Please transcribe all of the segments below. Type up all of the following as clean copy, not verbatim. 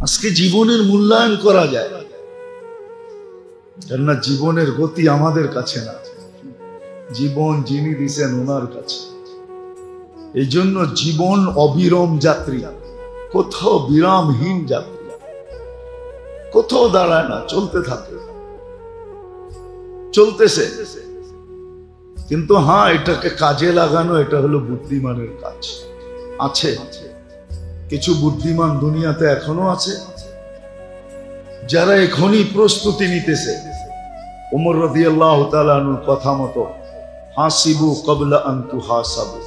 আজকে জীবনের মূল্যায়ন করা যায়, কেননা জীবনের গতি আমাদের কাছে না, জীবন যিনি দিছেন ওনার কাছে। এই জন্য জীবন অবিরাম যাত্রী, কোথাও বিরামহীন যাত্রী, কোথাও দাঁড়ায় না, চলতে থাকে, চলতেছে। কিন্তু হ্যাঁ, এটাকে কাজে লাগানো, এটা হলো বুদ্ধিমানের কাজ। আছে কিছু বুদ্ধিমান দুনিয়াতে এখনো আছে, যারা এখনই প্রস্তুতি নিতেছে। ওমর রাদিয়াল্লাহু তাআলা আনহুর কথা মতো, হাসিবু ক্বাবলা আন তুহাসাবু,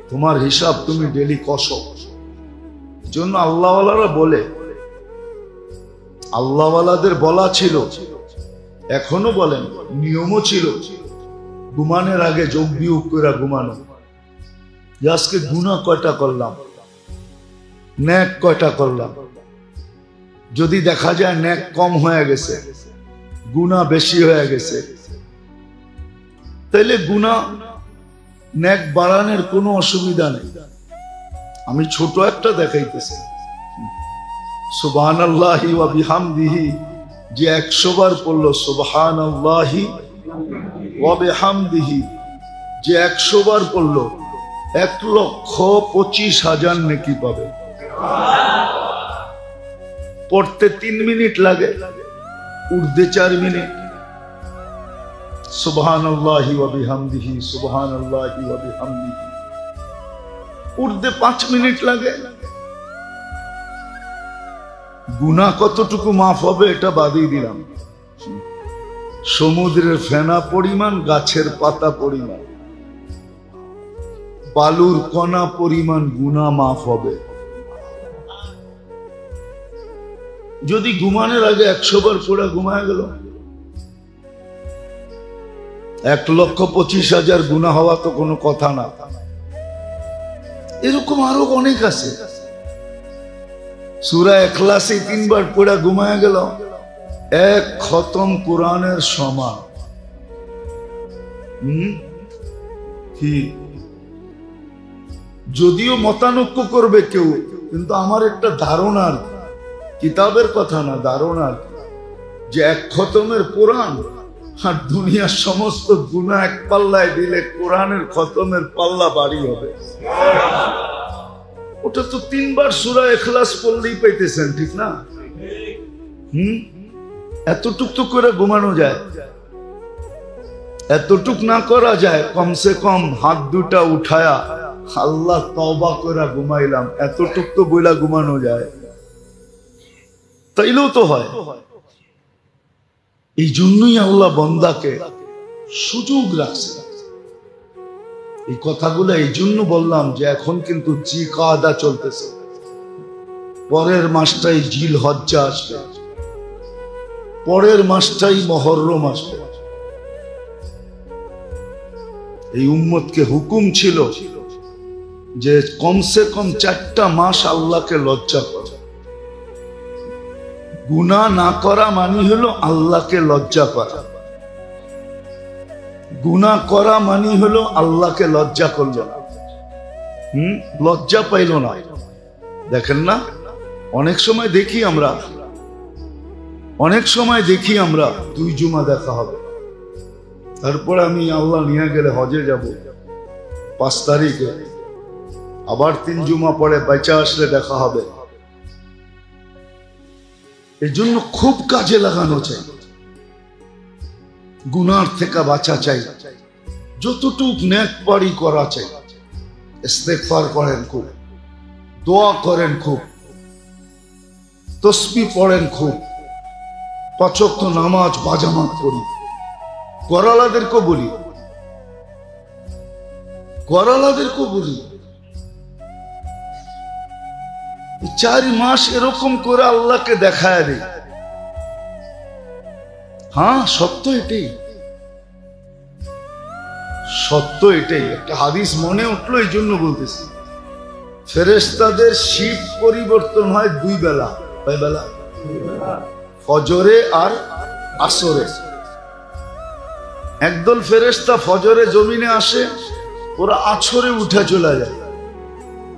তোমার হিসাব তুমি ডেলি কষো। জন্য আল্লাহওয়ালারা বলে, আল্লাহওয়ালাদের বলা ছিল, এখনো বলেন, নিয়মও ছিল, ঘুমানোর আগে যোগ বিয়োগ করে ঘুমানো, যে আজকে গুনাহ কয়টা করলাম, নেক কয়টা করলাম। যদি দেখা যায় নেক কম হয়ে গেছে, গুনাহ বেশি হয়ে গেছে, তাইলে গুনাহ নেক বাড়ানোর কোনো অসুবিধা নেই। আমি ছোট একটা দেখাইতেছি, সুবহানাল্লাহি ওয়া বিহামদিহি, যে 100 বার পড়লো সুবহানাল্লাহি ওয়া বিহামদিহি, যে 100 বার পড়লো 1,25,000 নেকি পাবে। পড়তে 3 মিনিট লাগে, উঠতে 4 মিনিট। সুবহানাল্লাহি ওয়া বিহামদিহি, সুবহানাল্লাহি ওয়া বিহামদিহি, উঠতে 5 মিনিট লাগে। গুনাহ কতটুকু মাফ হবে এটা বাদই দিলাম, সমুদ্রের ফেনা পরিমাণ, গাছের পাতা পরিমাণ, বালুর কণা পরিমাণ গুনাহ মাফ হবে। যদি ঘুমানোর আগে 100 বার পড়ে ঘুমায় গেল, 1,25,000 গুনাহ হওয়া তো কোনো কথা না। এরকম আরো অনেক আছে। সূরা ইখলাসে 3 বার পড়ে ঘুমায় গেল, 1 খতম কোরআনের সমান। কি যদিও মতানৈক্য করবে কেউ, কিন্তু আমার একটা ধারণা, কিতাবের কথা না, ধারণা, যে 1 খতমের কোরআন আর দুনিয়ার সমস্ত গুনাহ এক পাল্লায় দিলে কোরআনের খতমের পাল্লা বাড়ি হবে। ওটা তো 3 বার সূরা ইখলাস পড়লেই পাইতেছেন, ঠিক না? এতটুক তো করে ঘুমানো যায়। এতটুক না করা যায়, কমসে কম হাত দুটা উঠায়া আল্লাহ তওবা করে ঘুমাইলাম, এতটুক তো বইলা ঘুমানো যায়, তাইলেও তো হয়। এই জন্যই আল্লাহ বান্দাকে সুযোগ রাখছে। এই কথাগুলো এই জন্য বললাম যে এখন কিন্তু জিকাদা চলতেছে, পরের মাসটাই জিল হজ্জা আসবে, পরের মাসটাই মুহররম আসবে। এই উম্মতকে হুকুম ছিল যে কমসে কম 4টা মাস আল্লাহকে লজ্জা করা। গুনাহ না করা মানে হলো আল্লাহকে লজ্জা করা, গুনাহ করা মানে হলো আল্লাহকে লজ্জা করল না, লজ্জা পাইল না। দেখেন না, অনেক সময় দেখি আমরা 2 জুমা দেখা হবে, তারপর আমি আল্লাহ নিয়ে গেলে হজে যাব 5 তারিখে, আবার 3 জুমা পরে বেঁচে আসলে দেখা হবে। এই জন্য খুব কাজে লাগানো চাই, গুনার থেকে বাঁচা চাই, যতটুক নেক পারি করা চাই। ইস্তেগফার করেন খুব, দোয়া করেন খুব, তাসবিহ পড়েন খুব, 5 ওয়াক্ত নামাজ বাজামাত করি। গরালাদেরকেও বলি 4 মাস এরকম করে আল্লাহকে দেখায় দেয়। হ্যাঁ, সত্য এটাই। একটা হাদিস মনে উঠলো, এই জন্য বলতেছি। ফেরেশতাদের শিফট পরিবর্তন হয় 2 বেলা। কয় বেলা? ফজরে আর আসরে। একদল ফেরেশতা ফজরে জমিনে আসে, ওরা আসরে উঠে চলে যায়।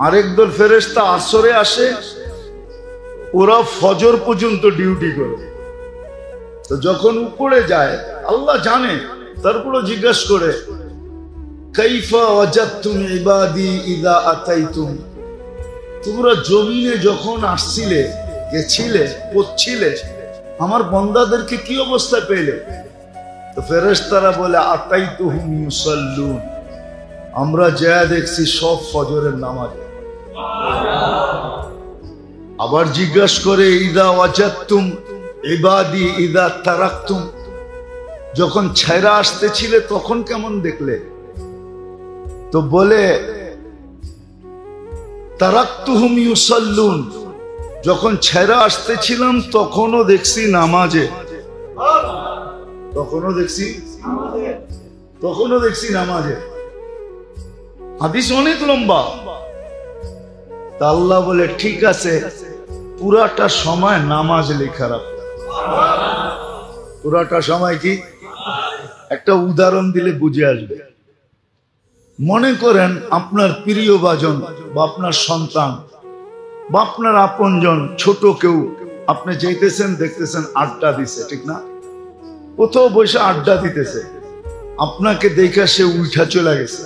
আরেক দল ফেরেশতা আসরে আসে, ওরা ফজর পর্যন্ত ডিউটি করে। তো যখন উপরে যায় আল্লাহ জানে, তারপরে জিজ্ঞাসা করে কাইফা ওয়াজাদতুম ইবাদি ইযা আতাইতুম, তোমরা জমিনে যখন আসছিলে, গেছিলে, পড়ছিলে, আমার বান্দাদেরকে কি অবস্থায় পেলে? তো ফেরেশতারা বলে আতাইতুহুম ইউসাল্লুন, আমরা যা দেখছি সব ফজরের নামাজ। আবার জিজ্ঞাসা করে ইযা ওয়াজাদতুম ইবাদি ইযা তারাকতুম, যখন ছায়রা আসতেছিলে তখন কেমন দেখলে? তো বলে তারাকতুহুম ইউসাল্লুন, যখন ছায়রা আসতেছিলাম তখনও দেখছি নামাজে, তখনও দেখছি নামাজে। হাদিস অনেক লম্বা। তা আল্লাহ বলে ঠিক আছে, পুরাটা সময় নামাজ লেখা রাখো। পুরাটা সময় কি? একটা উদাহরণ দিলে বুঝে আসবে। মনে করেন আপনার প্রিয় ভাজন বা আপনার সন্তান বা আপনার আপনজন, ছোট কেউ, আপনি যেতেছেন দেখতেছেন আড্ডা দিছে, ঠিক না? কোথাও বসে আড্ডা দিতেছে, আপনাকে দেখা সে উঠা চলে গেছে,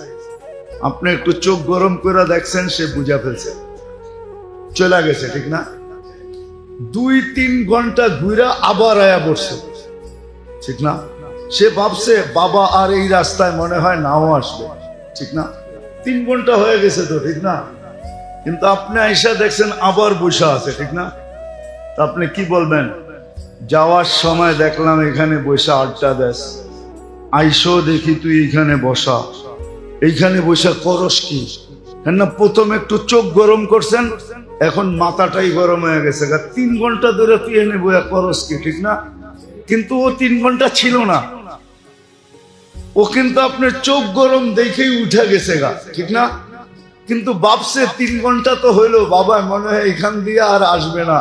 আপনি একটু চোখ গরম করে দেখছেন, সে বুঝা ফেলছে, চলে গেছে, ঠিক না? 2-3 ঘন্টা ঘুরা আবার আয়া বসছে, ঠিক না? সে ভাবছে বাবা আর এই রাস্তায় মনে হয় নাও আসবে, ঠিক না? 3 ঘন্টা হয়ে গেছে তো, ঠিক না? কিন্তু আপনি আইসা দেখছেন আবার বসা আছে, ঠিক না? তা আপনি কি বলবেন? যাওয়ার সময় দেখলাম এখানে বসা আড্ডা দেশ, আইসো দেখি তুই এখানে বসা, এইখানে বসা করস কি? না, প্রথম একটু চোখ গরম করছেন, এখন মাথাটাই গরম হয়ে গেছে। 3 ঘন্টা ধরে তুই এনে বইয়া করস কি, ঠিক না? কিন্তু ও 3 ঘন্টা ছিল না, ও কিন্তু আপনার চোখ গরম দেখেই উঠে গেছে গা, ঠিক না? কিন্তু ভাবছে 3 ঘন্টা তো হইলো, বাবা মনে হয় এখান দিয়ে আর আসবে না,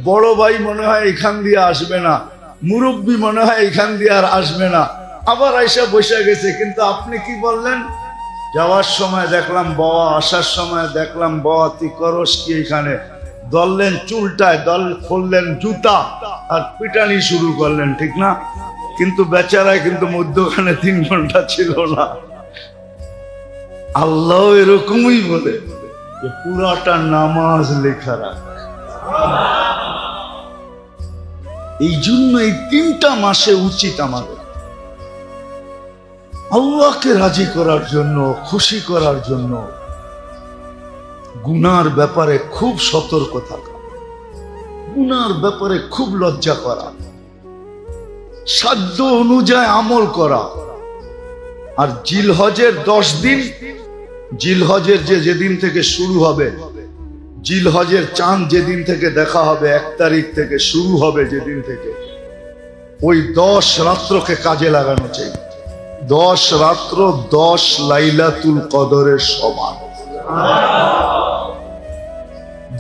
বড় ভাই মনে হয় এখান দিয়ে আসবে না, মুরব্বী মনে হয় এখান দিয়ে আর আসবে না, আবার আইসা বসে গেছে। কিন্তু আপনি কি বললেন? যাওয়ার সময় দেখলাম বাবা, আসার সময় দেখলাম বাবা, তুই করস কি এখানে? দললেন চুলটায়, দল খুললেন জুতা আর পিটানি শুরু করলেন, ঠিক না? কিন্তু বেচারায় কিন্তু মধ্যখানে 3 ঘন্টা ছিল না। আল্লাহ এরকমই বলে যে পুরাটা নামাজ লেখা রাখ। এই জন্য এই 3টা মাসে উচিত আমাদের আল্লাহকে রাজি করার জন্য, খুশি করার জন্য গুনার ব্যাপারে খুব সতর্ক থাকা, গুনার ব্যাপারে খুব লজ্জা করা, সাধ্য অনুযায়ী আমল করা। আর জিলহজের 10 দিন, জিলহজের যেদিন থেকে শুরু হবে, জিলহজের চাঁদ যেদিন থেকে দেখা হবে, 1 তারিখ থেকে শুরু হবে, যেদিন থেকে, ওই 10 রাত্রকে কাজে লাগানো চাই। 10 রাত্র 10 লাইলাতুল কদরের সমান।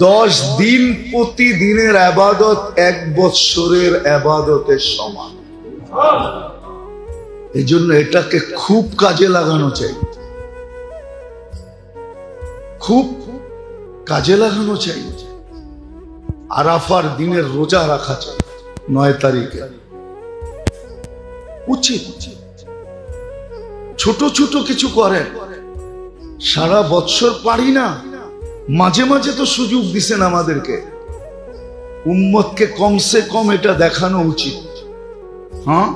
10 দিন প্রতিদিনের ইবাদত 1 বৎসরের ইবাদতের সমান। এই জন্য এটাকে খুব কাজে লাগানো চাই, খুব কাজে লাগানো চাই। আরাফার দিনের রোজা রাখা চাই 9 তারিখে, উচিত। ছোট ছোট কিছু করেন, সারা বৎসর পারি না, মাঝে মাঝে তো সুযোগ দিছেন আমাদেরকে, উম্মতকে কমসে কম এটা দেখানো উচিত। হ্যাঁ,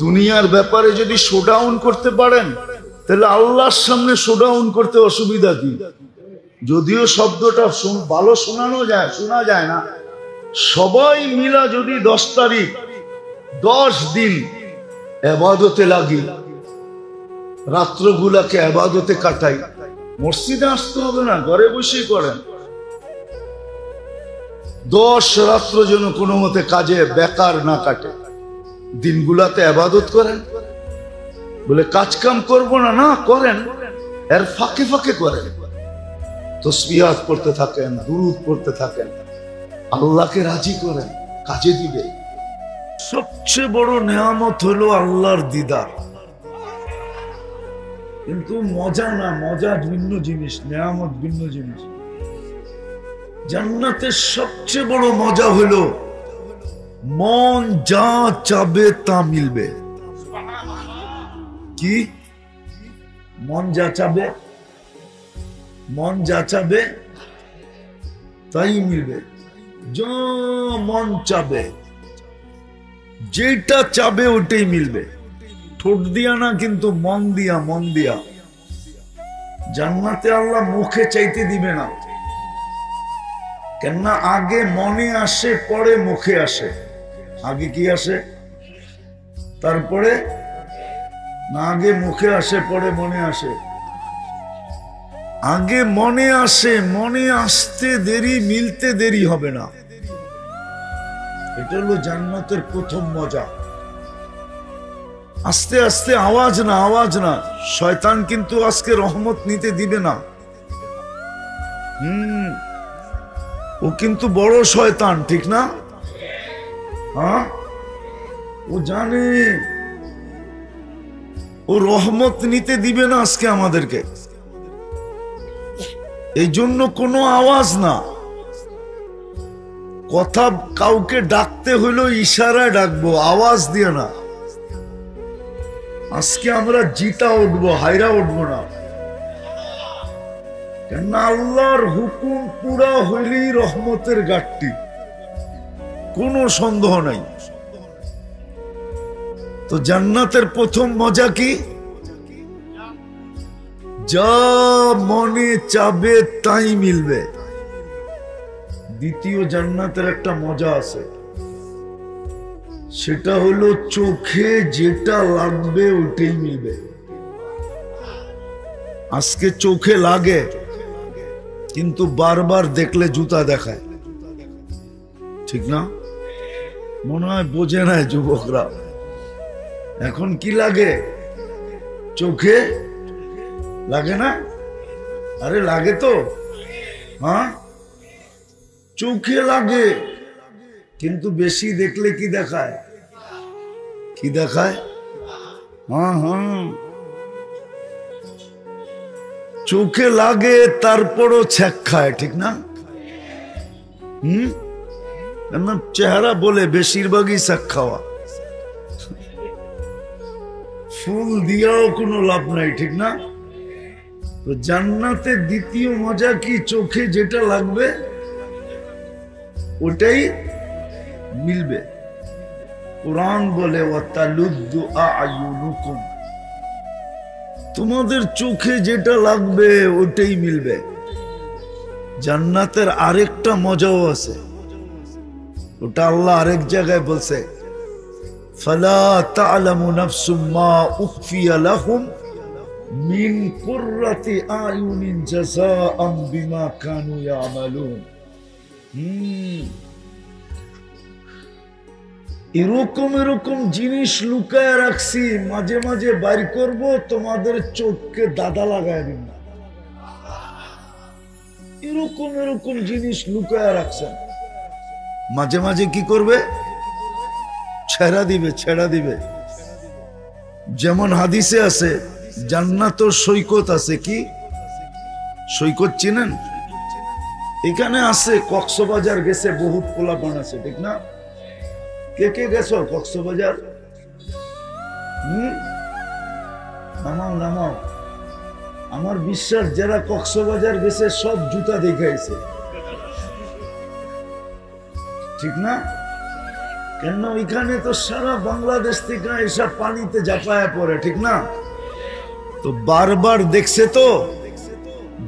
দুনিয়ার ব্যাপারে যদি শোডাউন করতে পারেন, তাহলে আল্লাহর সামনে শোডাউন করতে অসুবিধা কি? যদিও শব্দটা ভালো শোনা যায় না। সবাই মিলা যদি 10 তারিখ 10 দিন ইবাদতে লাগি, রাত্রগুলাকে ইবাদতে কাটাই, মসজিদে আসতে হবে না, ঘরে বসেই করেন। 10 রাত্র যেন কোনো মতে কাজে বেকার না কাটে, দিনগুলাতে ইবাদত করেন। বলে কাজ কাম করবো না, না করেন, এর ফাঁকে ফাঁকে করেন, তাসবিহাত পড়তে থাকেন, দুরূদ পড়তে থাকেন, আল্লাহকে রাজি করেন, কাজে দিবে। সবচেয়ে বড় নেয়ামত হলো আল্লাহর দিদার। কিন্তু মজা না, মজা ভিন্ন জিনিস, নেয়ামত ভিন্ন জিনিস। জান্নাতের সবচেয়ে বড় মজা হলো মন যা চাবে তা মিলবে। কি? মন যা চাবে, মন যা চাবে তাই মিলবে। যা মন চাবে, যেটা চাবে ওটাই মিলবে। ঠোঁট দিয়া না, কিন্তু মন দিয়া, মন দিয়া। জান্নাতে আল্লাহ মুখে চাইতে দিবে না, কেননা আগে মনে আসে পরে মুখে আসে। আগে কি আসে? তারপরে না, আগে মুখে আসে পরে মনে আসে। আগে মনে আসে, মনে আসতে দেরি, মিলতে দেরি হবে না। এটা হলো জান্নাতের প্রথম মজা। আস্তে আস্তে, আওয়াজ না, আওয়াজ না। শয়তান কিন্তু আজকে রহমত নিতে দিবে না। ও কিন্তু বড় শয়তান, ঠিক না? হ্যাঁ, ও জানে ও রহমত নিতে দিবে না আজকে আমাদেরকে। এই জন্য কোনো আওয়াজ না, কথা কাউকে ডাকতে হইলো ইশারায় ডাকবো, আওয়াজ দিয়ে না। আজকে আমরা জিতা উঠবো, হাইরা উঠবো না। কেননা আল্লাহর হুকুম পুরা হইলেই রহমতের ঘাটতি, কোনো সন্দেহ নাই। তো জান্নাতের প্রথম মজা কি? যা মনে চাবে তাই মিলবে। দ্বিতীয় জান্নাতের একটা মজা আছে, সেটা হলো চোখে যেটা লাগবে ওটাই মিলবে। আজকে চোখে লাগে, কিন্তু বারবার দেখলে জুতা দেখায়, ঠিক না? মনে হয় বোঝে না যুবকরা। এখন কি লাগে? চোখে লাগে না? আরে লাগে তো, হ্যাঁ চোখে লাগে, কিন্তু বেশি দেখলে কি দেখায়? কি দেখায়? হ্যাঁ হ্যাঁ, চোখে লাগে তারপরও ছ্যাক খায়, ঠিক না? চেহারা বলে বেশিরভাগই ছ্যাক খাওয়া। ফুল দিয়াও কোনো লাভ নাই, ঠিক না? তো জান্নাতের দ্বিতীয় মজা কি? চোখে যেটা লাগবে ওটাই মিলবে। কুরআন বলে ওয়াতালুদ্দু আ'য়ুনুকুম, তোমাদের চোখে যেটা লাগবে ওটাই মিলবে। জান্নাতের আরেকটা মজাও আছে, ওটা আল্লাহ আরেক জায়গায় বলছে, ফালা তা'লামু নাফসুম মা উখফিয়া লাহুম মিন কুররাতি আ'য়ুনিন জাযাআম বিমা কানু ইয়ামালুন। এরকম এরকম জিনিস লুকায় রাখছি, মাঝে মাঝে বাইর করব, তোমাদের চোখকে দাদা লাগায় দিন না। এরকম এরকম জিনিস লুকায় রাখছেন, মাঝে মাঝে কি করবে? ছেড়া দিবে, ছেড়া দিবে। যেমন হাদিসে আছে জান্নাত ও সৈকত আছে। কি সৈকত চিনেন? এখানে আছে, কক্সবাজার গেছে বহুত পোলাপান আছে, ঠিক না? কে কে গেছো কক্সবাজার? নামাও নামাও। আমার বিশ্বাস যারা কক্সবাজার গেছে সব জুতা দেখাইছে, ঠিক না? কেন ওইখানে তো সারা বাংলাদেশ থেকে এসব পানিতে ঝাঁপায়া পড়ে, ঠিক না? তো বারবার দেখছে, তো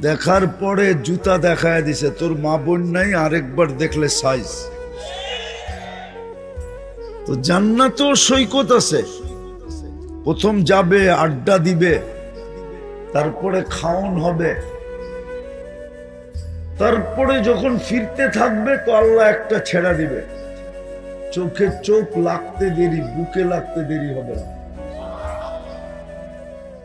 দেখার পরে জুতা দেখায় দিছে, তোর মা বোন নাই, আরেকবার দেখলে সাইজ। তো জান্নাতেও সৈকত আছে। প্রথম যাবে, আড্ডা দিবে, তারপরে খাওন হবে, তারপরে যখন ফিরতে থাকবে তো আল্লাহ একটা ছেড়া দিবে। চোখে চোখ লাগতে দেরি, বুকে লাগতে দেরি হবে না।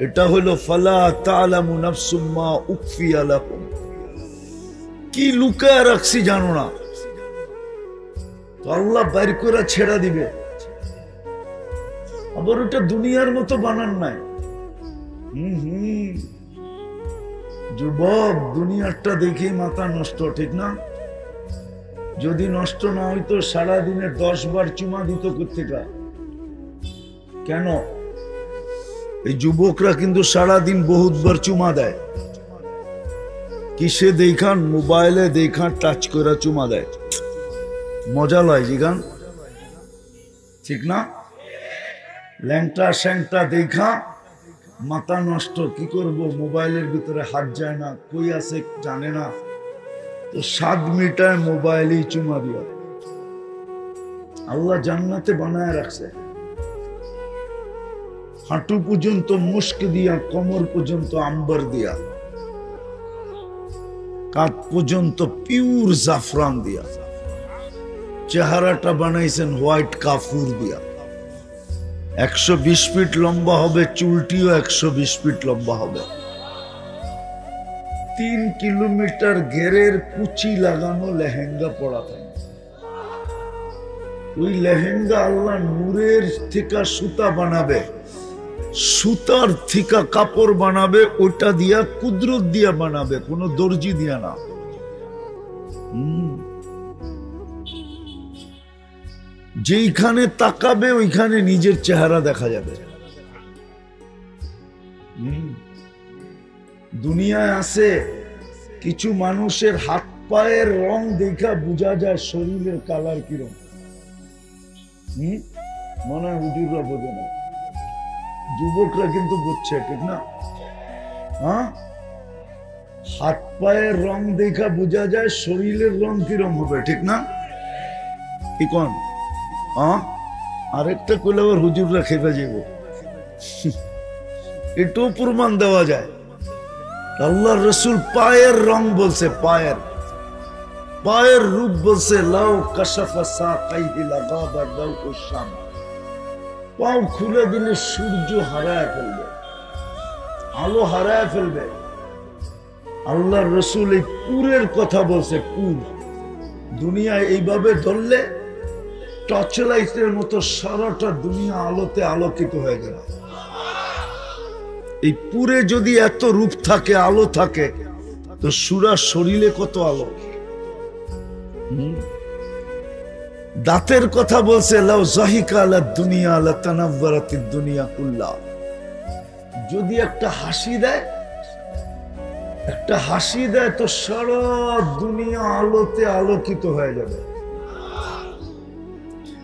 এটা হলো ফালা তা'লামু নাফসুম মা উখফিয়া লাকুম, কি লুকায় রাখছি জানো না, তো আল্লাহ বাইর করে ছেড়া দিবে। আবার ওটা দুনিয়ার মতো বানান নাই। যুবক, দুনিয়ারটা দেখে মাথা নষ্ট, ঠিক না? যদি নষ্ট না হইতো সারাদিনে 10 বার চুমা দিত কোত্থেকা? কেন? এই যুবকরা কিন্তু সারাদিন বহুতবার চুমা দেয়। কিসে দেখান? মোবাইলে দেখান, টাচ করে চুমা দেয়। মজা লয় জিগান, ঠিক না? ল্যাংটা স্যাংটা দেখা মাথা নষ্ট। কি করব? মোবাইলের ভিতরে হাত যায় না, কই আছে জানে না, তো 7 মিনিটায় মোবাইলেই চুমা দিয়া। আল্লাহ জান্নাতে বানায় রাখছে। হাঁটু পর্যন্ত মুস্ক দিয়া, কোমর পর্যন্ত আম্বার দিয়া, কাঁধ পর্যন্ত পিওর জাফরান দিয়া, চেহারাটা বানাইছেন হোয়াইট কাফুর দিয়া। 120 ফিট লম্বা হবে, চুলটিও 120 ফিট লম্বা হবে। 3 কিলোমিটার ঘেরের কুচি লাগানো লেহেঙ্গা পরা থাকে। ওই লেহেঙ্গা আল্লাহ নূরের থেকে সুতা বানাবে, সুতার থেকে কাপড় বানাবে, ওটা দিয়া কুদরত দিয়া বানাবে, কোনো দর্জি দিয়া না। যেইখানে তাকাবে ওইখানে নিজের চেহারা দেখা যাবে। দুনিয়ায় আছে কিছু মানুষের হাত পায়ের রং দেখা বোঝা যায় শরীরের কালার কিরকম। মনে হয় হুজুররা বোঝে না, যুবকরা কিন্তু বুঝছে, ঠিক না? হ্যাঁ, হাত পায়ের রং দেখা বোঝা যায় শরীরের রং কিরকম হবে, ঠিক না? কি কোন? আরেকটা কইলে আবার হুজুররা খেপে যাব। এটাও প্রমাণ দেওয়া যায়। আল্লাহ রসুল পায়ের রং বলছে, পায়ের পায়ের রূপ বলছে, লাউ কাশাফা সাকাইহি লাগাবা দাউউ শাম। পাও খুলে দিলে সূর্য হারায় ফেলবে, আলো হারায় ফেলবে। আল্লাহ রসুল এই পুরের কথা বলছে, পুর। দুনিয়ায় এইভাবে ধরলে টর্চ লাইটের মতো সারাটা দুনিয়া আলোতে আলোকিত হয়ে গেল। এই পুরে যদি এত রূপ থাকে, আলো থাকে, তো সুরা শরীরে কত আলো। দাঁতের কথা বলছে, লাউ যাহিকা আলা দুনিয়া লাতানাওয়ারাতিদ দুনিয়া কুল্লা। যদি একটা হাসি দেয়, একটা হাসি দেয়, তো সারা দুনিয়া আলোতে আলোকিত হয়ে যাবে।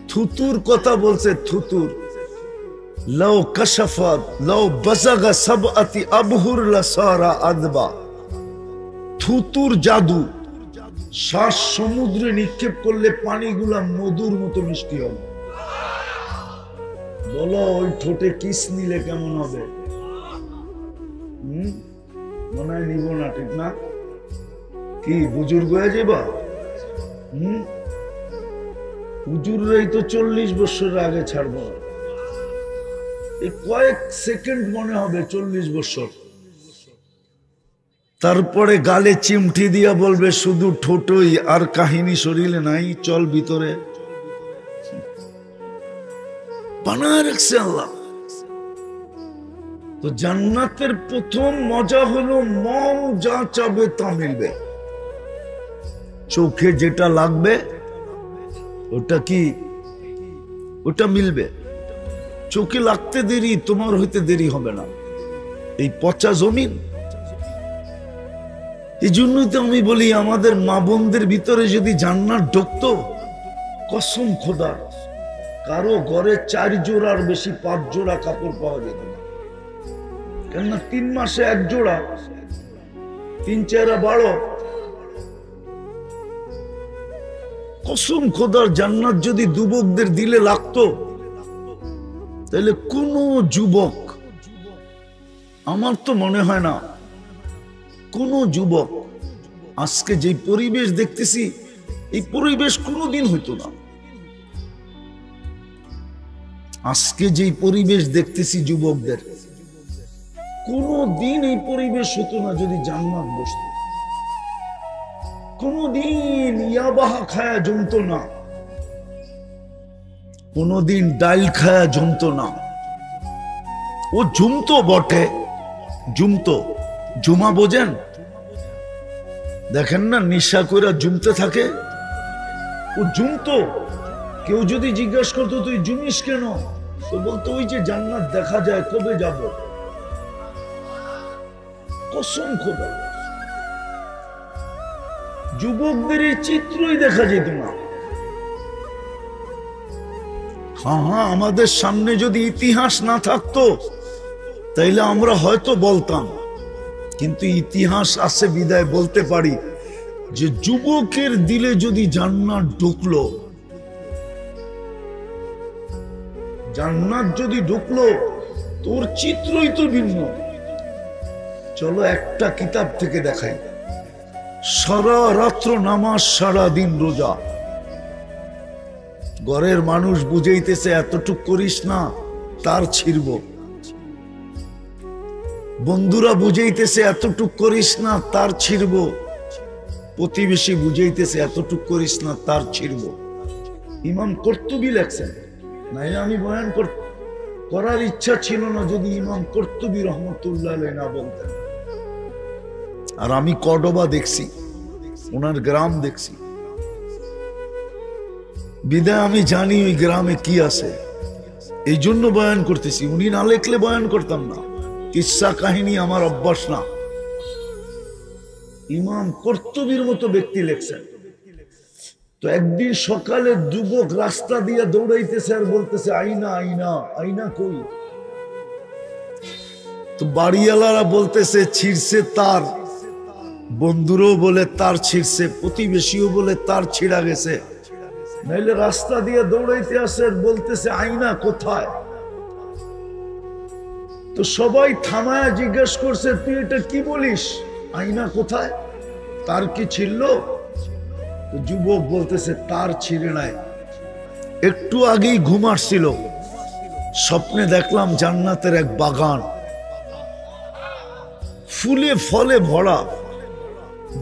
থুতুর কথা বলছে, থুতুর, লাউ কাশাফাত লাউ বাযাগা সাবআতি আবহুর লাসারা আদবা। থুতুর জাদু, শ্বাস সমুদ্রে নিক্ষেপ করলে পানিগুলা মধুর মতো মিষ্টি হবে। বলো ওই ঠোঁটে কিস নিলে কেমন হবে? মনে হয় নিব না, ঠিক না? কি বুজুর্গ হয়ে যাবা? হুজুররাই তো 40 বছর আগে ছাড়বো। এই কয়েক সেকেন্ড মনে হবে 40 বছর। তারপরে গালে চিমটি দিয়া বলবে শুধু ঠোঁটই, আর কাহিনী শরীরে নাই, চল ভিতরে। বানায় রাখছে আল্লাহ। তো জান্নাতের প্রথম মজা হলো মন যা চাবে তা মিলবে। চোখে যেটা লাগবে ওটা কি? ওটা মিলবে। চোখে লাগতে দেরি, তোমার হইতে দেরি হবে না। এই পচা জমিন। এই জন্যই তো আমি বলি, আমাদের মা বোনদের ভিতরে যদি জান্নাত ঢুকতো, কসম খোদার কারো ঘরে 4 জোড়ার বেশি 5 জোড়া কাপড় পাওয়া যেত না। কেননা 3 মাসে 1 জোড়া, 3-4 12। কসম খোদার জান্নাত যদি যুবকদের দিলে লাগতো, তাহলে কোন যুবক, আমার তো মনে হয় না কোন যুবক, আজকে যে পরিবেশ দেখতেছি এই পরিবেশ কোনোদিন হইতো না। আজকে যে পরিবেশ দেখতেছি যুবকদের, কোনদিন এই পরিবেশ হতো না যদি জান্নাত বসত। কোনদিন ইয়াবাহা খায়া জমতো না, কোনদিন ডাইল খায়া জমতো না। ও জমতো বটে, জমতো। জুমা বোঝেন? দেখেন না নিশা করে জমতে থাকে, ও জুমতো। কেউ যদি জিজ্ঞাসা করতো তুই জুমিস কেন, তো বলতো ওই যে জান্নাত দেখা যায়, কবে যাব। কসম খোদা, যুবকদের এই চিত্রই দেখা যেত না। হ্যাঁ, আমাদের সামনে যদি ইতিহাস না থাকতো তাইলে আমরা হয়তো বলতাম, কিন্তু ইতিহাস আছে বিদায় বলতে পারি যে যুবকের দিলে যদি জান্নাত ঢুকলো, জান্নাত যদি ঢুকলো, তোর চিত্রই তো ভিন্ন। চলো একটা কিতাব থেকে দেখাই। সারা রাত্র নামাজ, সারা দিন রোজা। ঘরের মানুষ বুঝাইতেছে এতটুক করিস না, তার ছিড়ব। বন্ধুরা বুঝাইতেছে এতটুক করিস না, তার ছিড়ব। প্রতিবেশী বুঝাইতেছে এতটুক করিস না, তার ছিড়ব। ইমাম কর্তুবী লেখছেন, নাই আমি বয়ান করার ইচ্ছা ছিল না যদি ইমাম কর্তুবী রহমতুল্লাহ না বলতেন। আর আমি কর্ডোবা দেখছি, ওনার গ্রাম দেখছি, বিদায় আমি জানি ওই গ্রামে কি আছে, এই জন্য বয়ান করতেছি। উনি না লেখলে বয়ান করতাম না, কিসসা কাহিনী আমার অভ্যাস না। ইমাম কর্তুবীর মতো ব্যক্তি লেখছেন। তো একদিন সকালে যুবক রাস্তা দিয়ে দৌড়াইতেছে আর বলতেছে আইনা আইনা আইনা কই। তো বাড়িওয়ালারা বলতেছে ছিড়ছে তার, বন্ধুরও বলে তার ছিড়ছে, প্রতিবেশীও বলে তার ছিড়া গেছে। নাইলে রাস্তা দিয়ে দৌড়াইতে আসে বলতেছে আইনা কোথায়। তো সবাই থামায় জিজ্ঞেস করছে তুই এটা কি বলিস, আইনা কোথায়, তার কি ছিল? তো যুবক বলতেছে তার ছিঁড়ে নাই, একটু আগেই ঘুম আসছিল, স্বপ্নে দেখলাম জান্নাতের এক বাগান, ফুলে ফলে ভরা,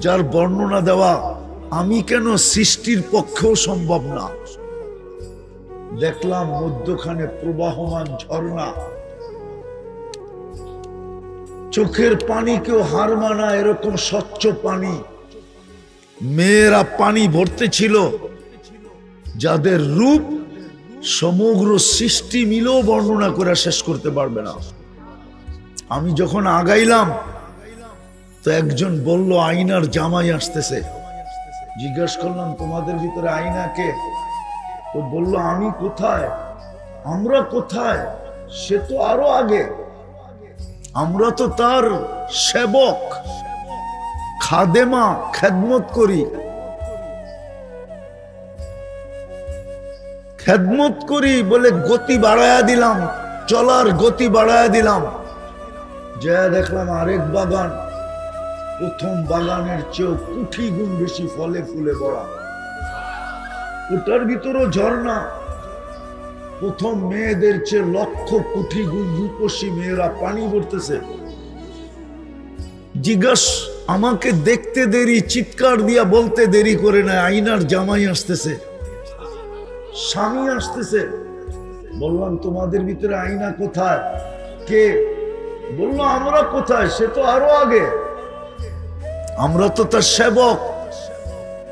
যার বর্ণনা দেওয়া আমি কেন সৃষ্টির পক্ষেও সম্ভব না। দেখলাম মধ্যখানে প্রবাহমান ঝর্ণা, চোখের পানি কেউ হার মানা এরকম স্বচ্ছ পানি। মেয়েরা পানি ভরতে ছিল, যাদের রূপ সমগ্র সৃষ্টি মিলেও বর্ণনা করে শেষ করতে পারবে না। আমি যখন আগাইলাম তো একজন বলল আয়নার জামাই আসতেছে। জিজ্ঞেস করলাম তোমাদের ভিতরে আয়না কে? তো বলল আমি কোথায়, আমরা কোথায়, সে তো আরো আগে, আমরা তো তার সেবক, খাদেমা, খেদমত করি, খেদমত করি বলে গতি বাড়ায়া দিলাম, চলার গতি বাড়ায়া দিলাম। যা দেখলাম আরেক বাগান, প্রথম বাগানের চেয়েও কোটি গুণ বেশি ফলে ফুলে ভরা, ওটার ভিতরও ঝর্ণা, প্রথম মেয়েদের চেয়ে লক্ষ কোটি গুণ রূপসী মেয়েরা পানি ভরতেছে। জিজ্ঞাস আমাকে দেখতে দেরি, চিৎকার দিয়া বলতে দেরি করে না, আয়নার জামাই আসতেছে, স্বামী আসতেছে। বললাম তোমাদের ভিতরে আয়না কোথায়, কে? বললো আমরা কোথায়, সে তো আরো আগে, আমরা তো তার সেবক।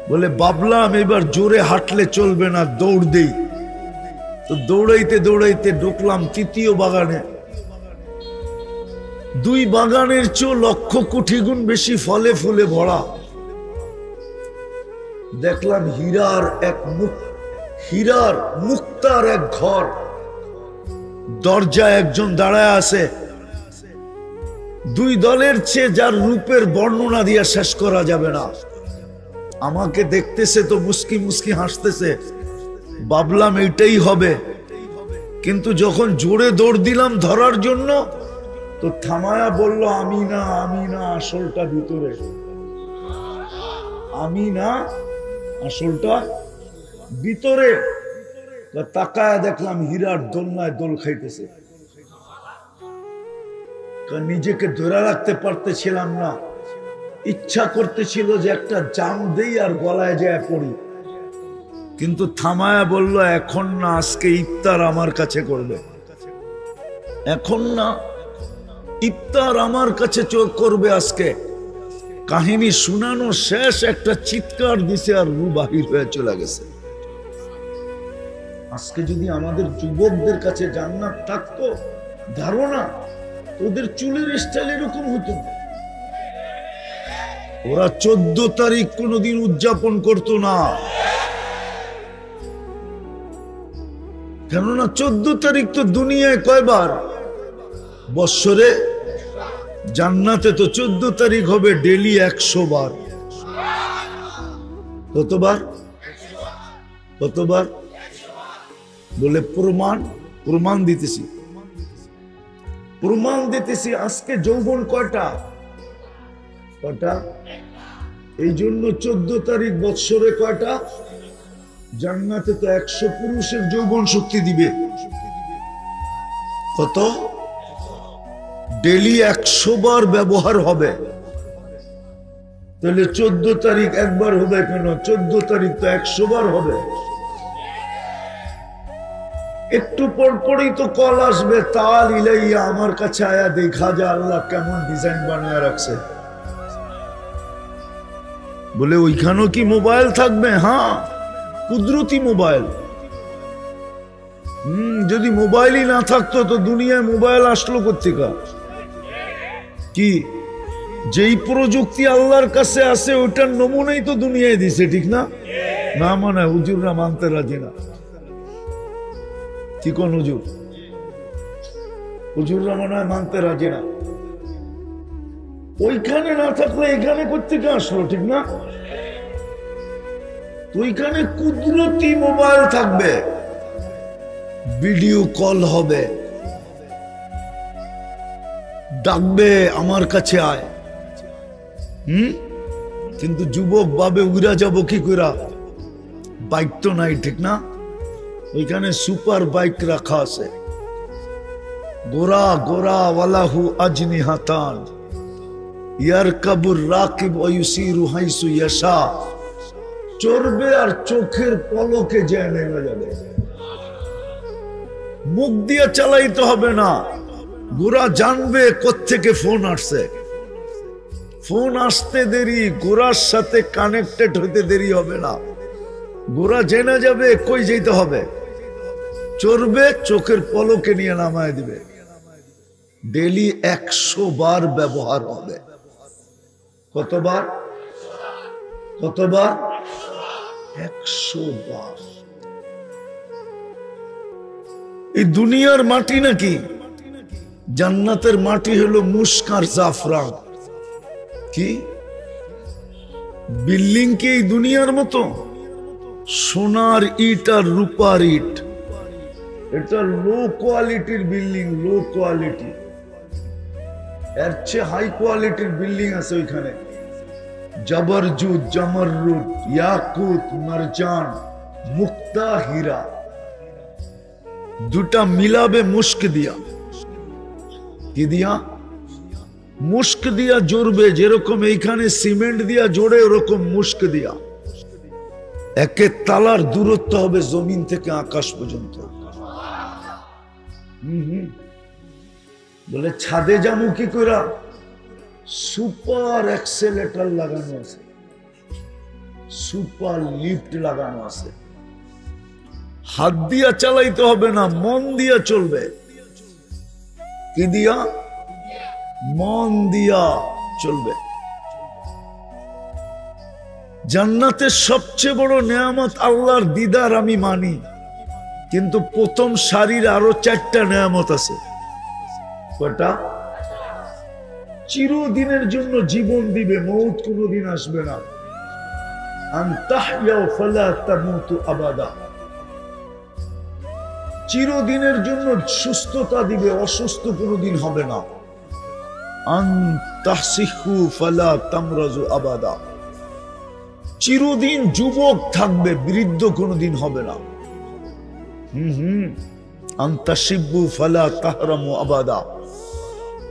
বলে ভাবলাম এবার জোরে হাঁটলে চলবে না, দৌড় দেই। তো দৌড়াইতে দৌড়াইতে ঢুকলাম তৃতীয় বাগানে। দুই বাগানের চেয়েও লক্ষ কোটি গুণ বেশি ফলে ফুলে ভরা। দেখলাম হীরার মুক্তার এক ঘর, দরজায় একজন দাঁড়ায় আছে। দুই দলের চেয়ে যার রূপের বর্ণনা দিয়ে শেষ করা যাবে না। আমাকে দেখতেছে তো মুস্কি মুস্কি হাসতেছে, ভাবলাম এইটাই হবে। কিন্তু যখন জোরে দৌড় দিলাম ধরার জন্য, তো থামায়া বলল আমি না, আমি না, আসলটা ভিতরে, আমি না, আসলটা ভিতরে। তাকায়া দেখলাম হীরার দোলনায় দোল খাইতেছে। নিজেকে ধরে রাখতে পারতেছিলাম না, ইচ্ছা করতেছিল যে একটা জাম দেই আর গলায় যায় পড়ি, কিন্তু থামায়া বলল এখন না, আজকে ইফতার আমার কাছে করবে, এখন না, ইফতার আমার কাছে করবে আজকে। কাহিনী শুনানো শেষ, একটা চিৎকার দিছে আর রু বাহির হয়ে চলে গেছে। আজকে যদি আমাদের যুবকদের কাছে জান্নাত থাকতো, ধারণা ওদের চুলের স্টাইল এরকম হতো। ওরা 14 তারিখ কোনোদিন উদযাপন করতো না, কেননা 14 তারিখ তো দুনিয়ায় কয়বার বৎসরে, জান্নাতে তো 14 তারিখ হবে ডেলি 100 বার। কতবার? কতবার বলে? প্রমাণ দিতেছি, প্রমাণ দিতেছি। আজকে যৌবন কয়টা? এই জন্য 14 তারিখ বৎসরে কয়টা? জান্নাতে তো 100 পুরুষের যৌবন শক্তি দিবে। কত? ডেলি 100 বার ব্যবহার হবে। তাহলে 14 তারিখ একবার হবে কেন? 14 তারিখ তো 100 বার হবে। একটু পরপরই তো কল আসবে, তাল ইলাইয়া, আমার কাছে আয়া দেখা যা আল্লাহ কেমন ডিজাইন বানায় রাখছে। বলে ওইখানেও কি মোবাইল থাকবে? হ্যাঁ, কুদরতি মোবাইল। যদি মোবাইলই না থাকতো তো দুনিয়ায় মোবাইল আসলো কোত্থেকে? কি যেই প্রযুক্তি আল্লাহর কাছে আছে ওইটার নমুনাই তো দুনিয়ায় দিছে, ঠিক না? না মানে হুজুররা মানতে রাজি না। কি কোন হুজুর? হুজুররা মনে হয় মানতে রাজি না। ওইখানে না থাকলে এখানে কোত্থেকে আসলো, ঠিক না? ওইখানে কুদরতি মোবাইল থাকবে, ভিডিও কল হবে, ডাকবে আমার কাছে আয়। কিন্তু যুবক ভাবে উড়া যাব কি করে? বাইক তো নাই, ঠিক না? ওইখানে সুপার বাইক রাখা আছে, গোরা গোরা ওয়ালাহু আজনিহাতান ইয়ারকাবুর রাকিব ওয়া ইউসিরু হাইসু ইয়াশা। চড়বে আর চোখের পলকে যায় নেমে যাবে। মুখ দিয়ে চালাইতে হবে না, গোরা জানবে কোত্থেকে ফোন আসছে। ফোন আসতে দেরি, গোরার সাথে কানেক্টেড হইতে দেরি হবে না। গোরা জেনে যাবে কই যেতে হবে, চড়বে, চোখের পলকে নিয়ে নামায় দিবে। ডেলি 100 বার ব্যবহার হবে। কতবার? কতবার? 100 বার। এই দুনিয়ার মাটি নাকি? জান্নাতের মাটি হলো মুস্ক আর জাফরান। কি বিল্ডিং কি এই দুনিয়ার মতো? সোনার ইট আর রূপার ইট। এটা লো কোয়ালিটির বিল্ডিং, লো কোয়ালিটি। এর চেয়ে হাই কোয়ালিটির বিল্ডিং আছে ওইখানে। জবরজুদ, জমরুদ, ইয়াকুত, মারজান, মুক্তা, হীরা, দুটা মিলাবে মুস্ক দিয়া। কি দিয়া? মুস্ক দিয়া জড়বে। যেরকম এইখানে সিমেন্ট দিয়া জোড়ে, ওরকম মুস্ক দিয়া। একে তালার দূরত্ব হবে জমিন থেকে আকাশ পর্যন্ত। বলে ছাদে যাবো কি করে? সুপার এক্সেলেটর লাগানো আছে, সুপার লিফট লাগানো আছে। হাত দিয়া চালাইতে হবে না, মন দিয়া চলবে। কি দিয়া? মন দিয়া চলবে। জান্নাতের সবচেয়ে বড় নেয়ামত আল্লাহর দিদার আমি মানি, কিন্তু প্রথম সারির আরো 4টা নেয়ামত আছে। কটা? চিরদিনের জন্য জীবন দিবে, মৌত কোনদিন আসবে না। আনতাহইয়াউ ফালা তামুতু আবাদা। চিরদিনের জন্য সুস্থতা দিবে, অসুস্থ কোনদিন হবে না। আনতাহসিহু ফালা তামরাজু আবাদা। চিরদিন যুবক থাকবে, বৃদ্ধ কোনদিন হবে না। আনতাশিব্বু ফালা তাহরামু আবাদা।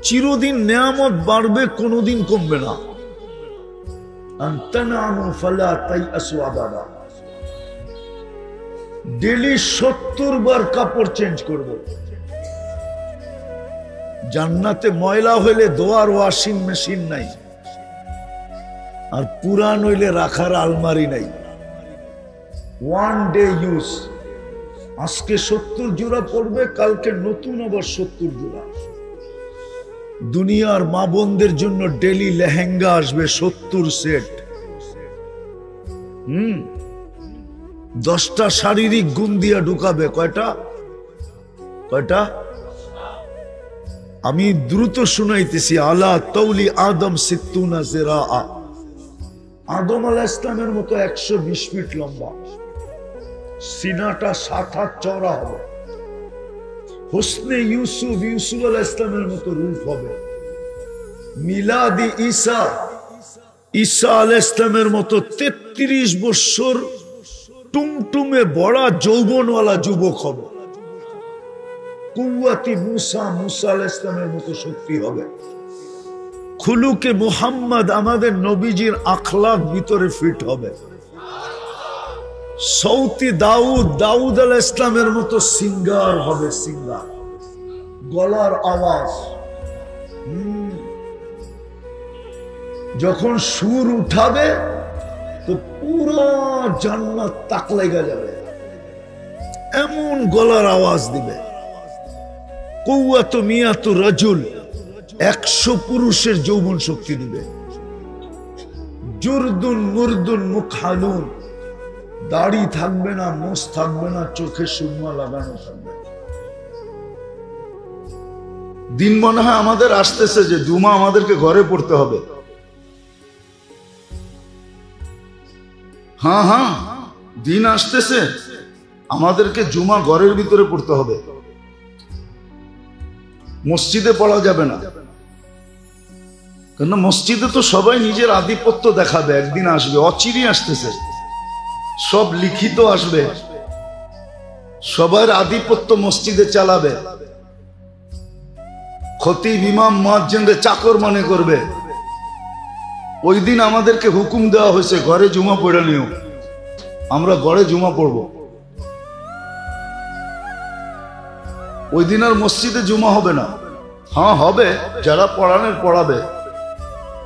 চিরদিন নেয়ামত বাড়বে, কোনদিন কমবে না। আনতানামু ফালা তাইয়াসু আবাদা। ডেলি 70 বার কাপড় চেঞ্জ করব। জান্নাতে ময়লা হইলে ধোয়ার ওয়াশিং মেশিন নাই, আর পুরান হইলে রাখার আলমারি নাই। 1 ডে ইউজ। আজকে 70 জোড়া পড়বে, কালকে নতুন আবার 70 জোড়া। দুনিয়ার মা বোনদের জন্য ডেলি লেহেঙ্গা আসবে 70 সেট। 10টা শারীরিক গুণ দিয়া ঢুকাবে। কয়টা? আমি দ্রুত শুনাইতেছি। আলা তৌলি আদম 60 জিরাআ। আদম আলাইহিস সালামের মতো 120 ফিট লম্বা, সিনাটা 7 হাত চওড়া হবে। হুসনে ইউসুফ আলাইহিস সালামের মতো রূপ হবে। মিলাদি ঈসা আলাইহিস সালামের মতো 33 বছর টুমটুমে বড় যৌবনওয়ালা যুবক হবে। কুওয়াতি মুসা আলাইহিস সালামের মতো শক্তি হবে। খুলুকে মুহাম্মদ আমাদের নবীজির আখলাক ভিতরে ফিট হবে। সৌতি দাউদ আলাইহিস সালামের মতো সিঙ্গার হবে। সিঙ্গার, গলার আওয়াজ। যখন সুর উঠাবে তো পুরো জান্নাত তাক লেগে যাবে, এমন গলার আওয়াজ দিবে। কুওয়াতু মিয়াতু রাজুল, 100 পুরুষের যৌবন শক্তি দিবে। জুরদুন মুরদুন মুকহালুন, দাড়ি থাকবে না, মোষ থাকবে না, চোখে সুরমা লাগানো থাকবে। দিন মনে হয় আমাদের আসতেছে যে জুমা আমাদেরকে ঘরে পড়তে হবে। হ্যাঁ, দিন আসতেছে আমাদেরকে জুমা ঘরের ভিতরে পড়তে হবে, মসজিদে পড়া যাবে না। কেন? মসজিদে তো সবাই নিজের আধিপত্য দেখাবে। একদিন আসবে, অচিরেই আসতেছে, সব লিখিত আসবে, সবার আধিপত্য মসজিদে চালাবে। খতিব ইমাম মুয়াজ্জিনকে চাকর মনে করবে। ওই দিন আমাদেরকে হুকুম দেওয়া হয়েছে ঘরে জুমা পড়ে নিও, আমরা ঘরে জুমা পড়ব। ওই দিন আর মসজিদে জুমা হবে না। হ্যাঁ হবে, যারা পড়ানোর পড়াবে,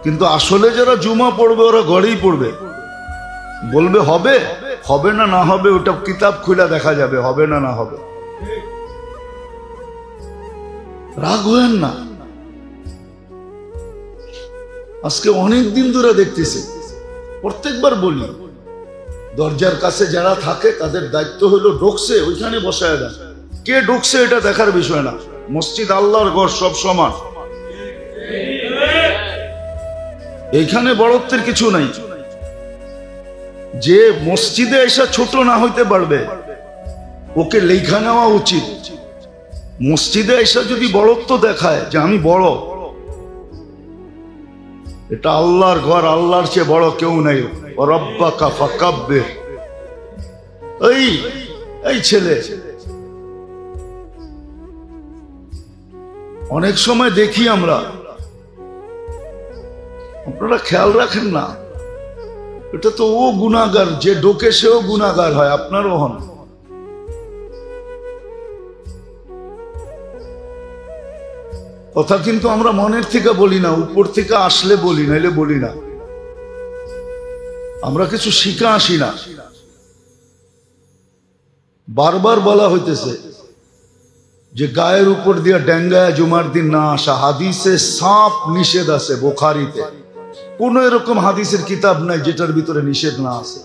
কিন্তু আসলে যারা জুমা পড়বে ওরা ঘরেই পড়বে। বলবে হবে, হবে না হবে ওটা কিতাব খুলে দেখা যাবে, হবে না হবে। রাগ হয়েন না। আজকে অনেক দিন ধরে দেখতেছি, প্রত্যেকবার বলি, দরজার কাছে যারা থাকে তাদের দায়িত্ব হলো ঢুকছে ওইখানে বসায় দেন। কে ঢুকছে এটা দেখার বিষয় না। মসজিদ আল্লাহর ঘর, সব সমান, এইখানে বড়ত্বের কিছু নাই। যে মসজিদে এসে ছোট না হইতে পারবে ওকে লেখা নেওয়া উচিত। মসজিদে এসে যদি বড়ত্ব দেখায় যে আমি বড়, এটা আল্লাহর ঘর, আল্লাহর চেয়ে বড় কেউ নাই। রব্বাকা ফাকাব্বির। এই ছেলে, অনেক সময় দেখি আমরা, আপনারা খেয়াল রাখেন না, এটা তো ও গুনাহগার, যে ডোকে সেও গুনাহগার হয়, আপনারও হন। কথা কিন্তু আমরা মনের থেকে বলি না, উপর থেকে আসলে বলি, নাইলে বলি না। আমরা কিছু শিখা আসি না। বারবার বলা হইতেছে যে গায়ের উপর দিয়ে ডেঙ্গায় জুমার দিন না আসা, হাদিসে সাপ নিষেধ আছে। বুখারীতে কোন এরকম হাদিসের কিতাব নাই যেটার ভিতরে নিষেধ না আছে।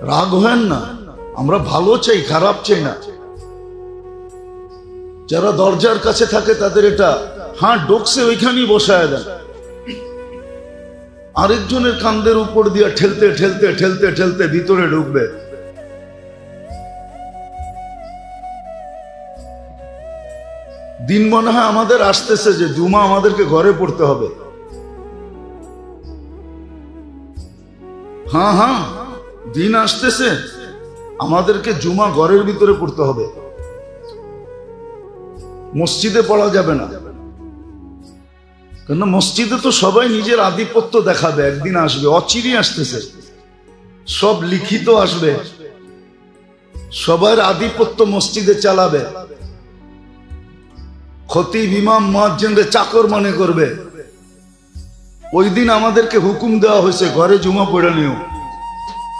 রাগ হেন না, আমরা ভালো চাই, খারাপ চাই না। যারা দরজার কাছে থাকে তাদের এটা, হ্যাঁ ঢুকছে ওইখানেই বসায় দেন। আরেকজনের কান্দের উপর দিয়ে ঠেলতে ঠেলতে ঠেলতে ঠেলতে ভিতরে ঢুকবে। দিন মনে হয় আমাদের আসতেছে যে জুমা আমাদেরকে ঘরে পড়তে হবে। হ্যাঁ, দিন আসতেছে আমাদেরকে জুমা ঘরের ভিতরে পড়তে হবে, মসজিদে পড়া যাবে না। কেন? মসজিদে তো সবাই নিজের আধিপত্য দেখাবে। একদিন আসবে, অচিরেই আসতেছে, সব লিখিত আসবে, সবার আধিপত্য মসজিদে চালাবে। খতিব ইমাম মুয়াজ্জিনকে চাকর মনে করবে। ওই দিন আমাদেরকে হুকুম দেওয়া হয়েছে ঘরে জুমা পড়ে নিও,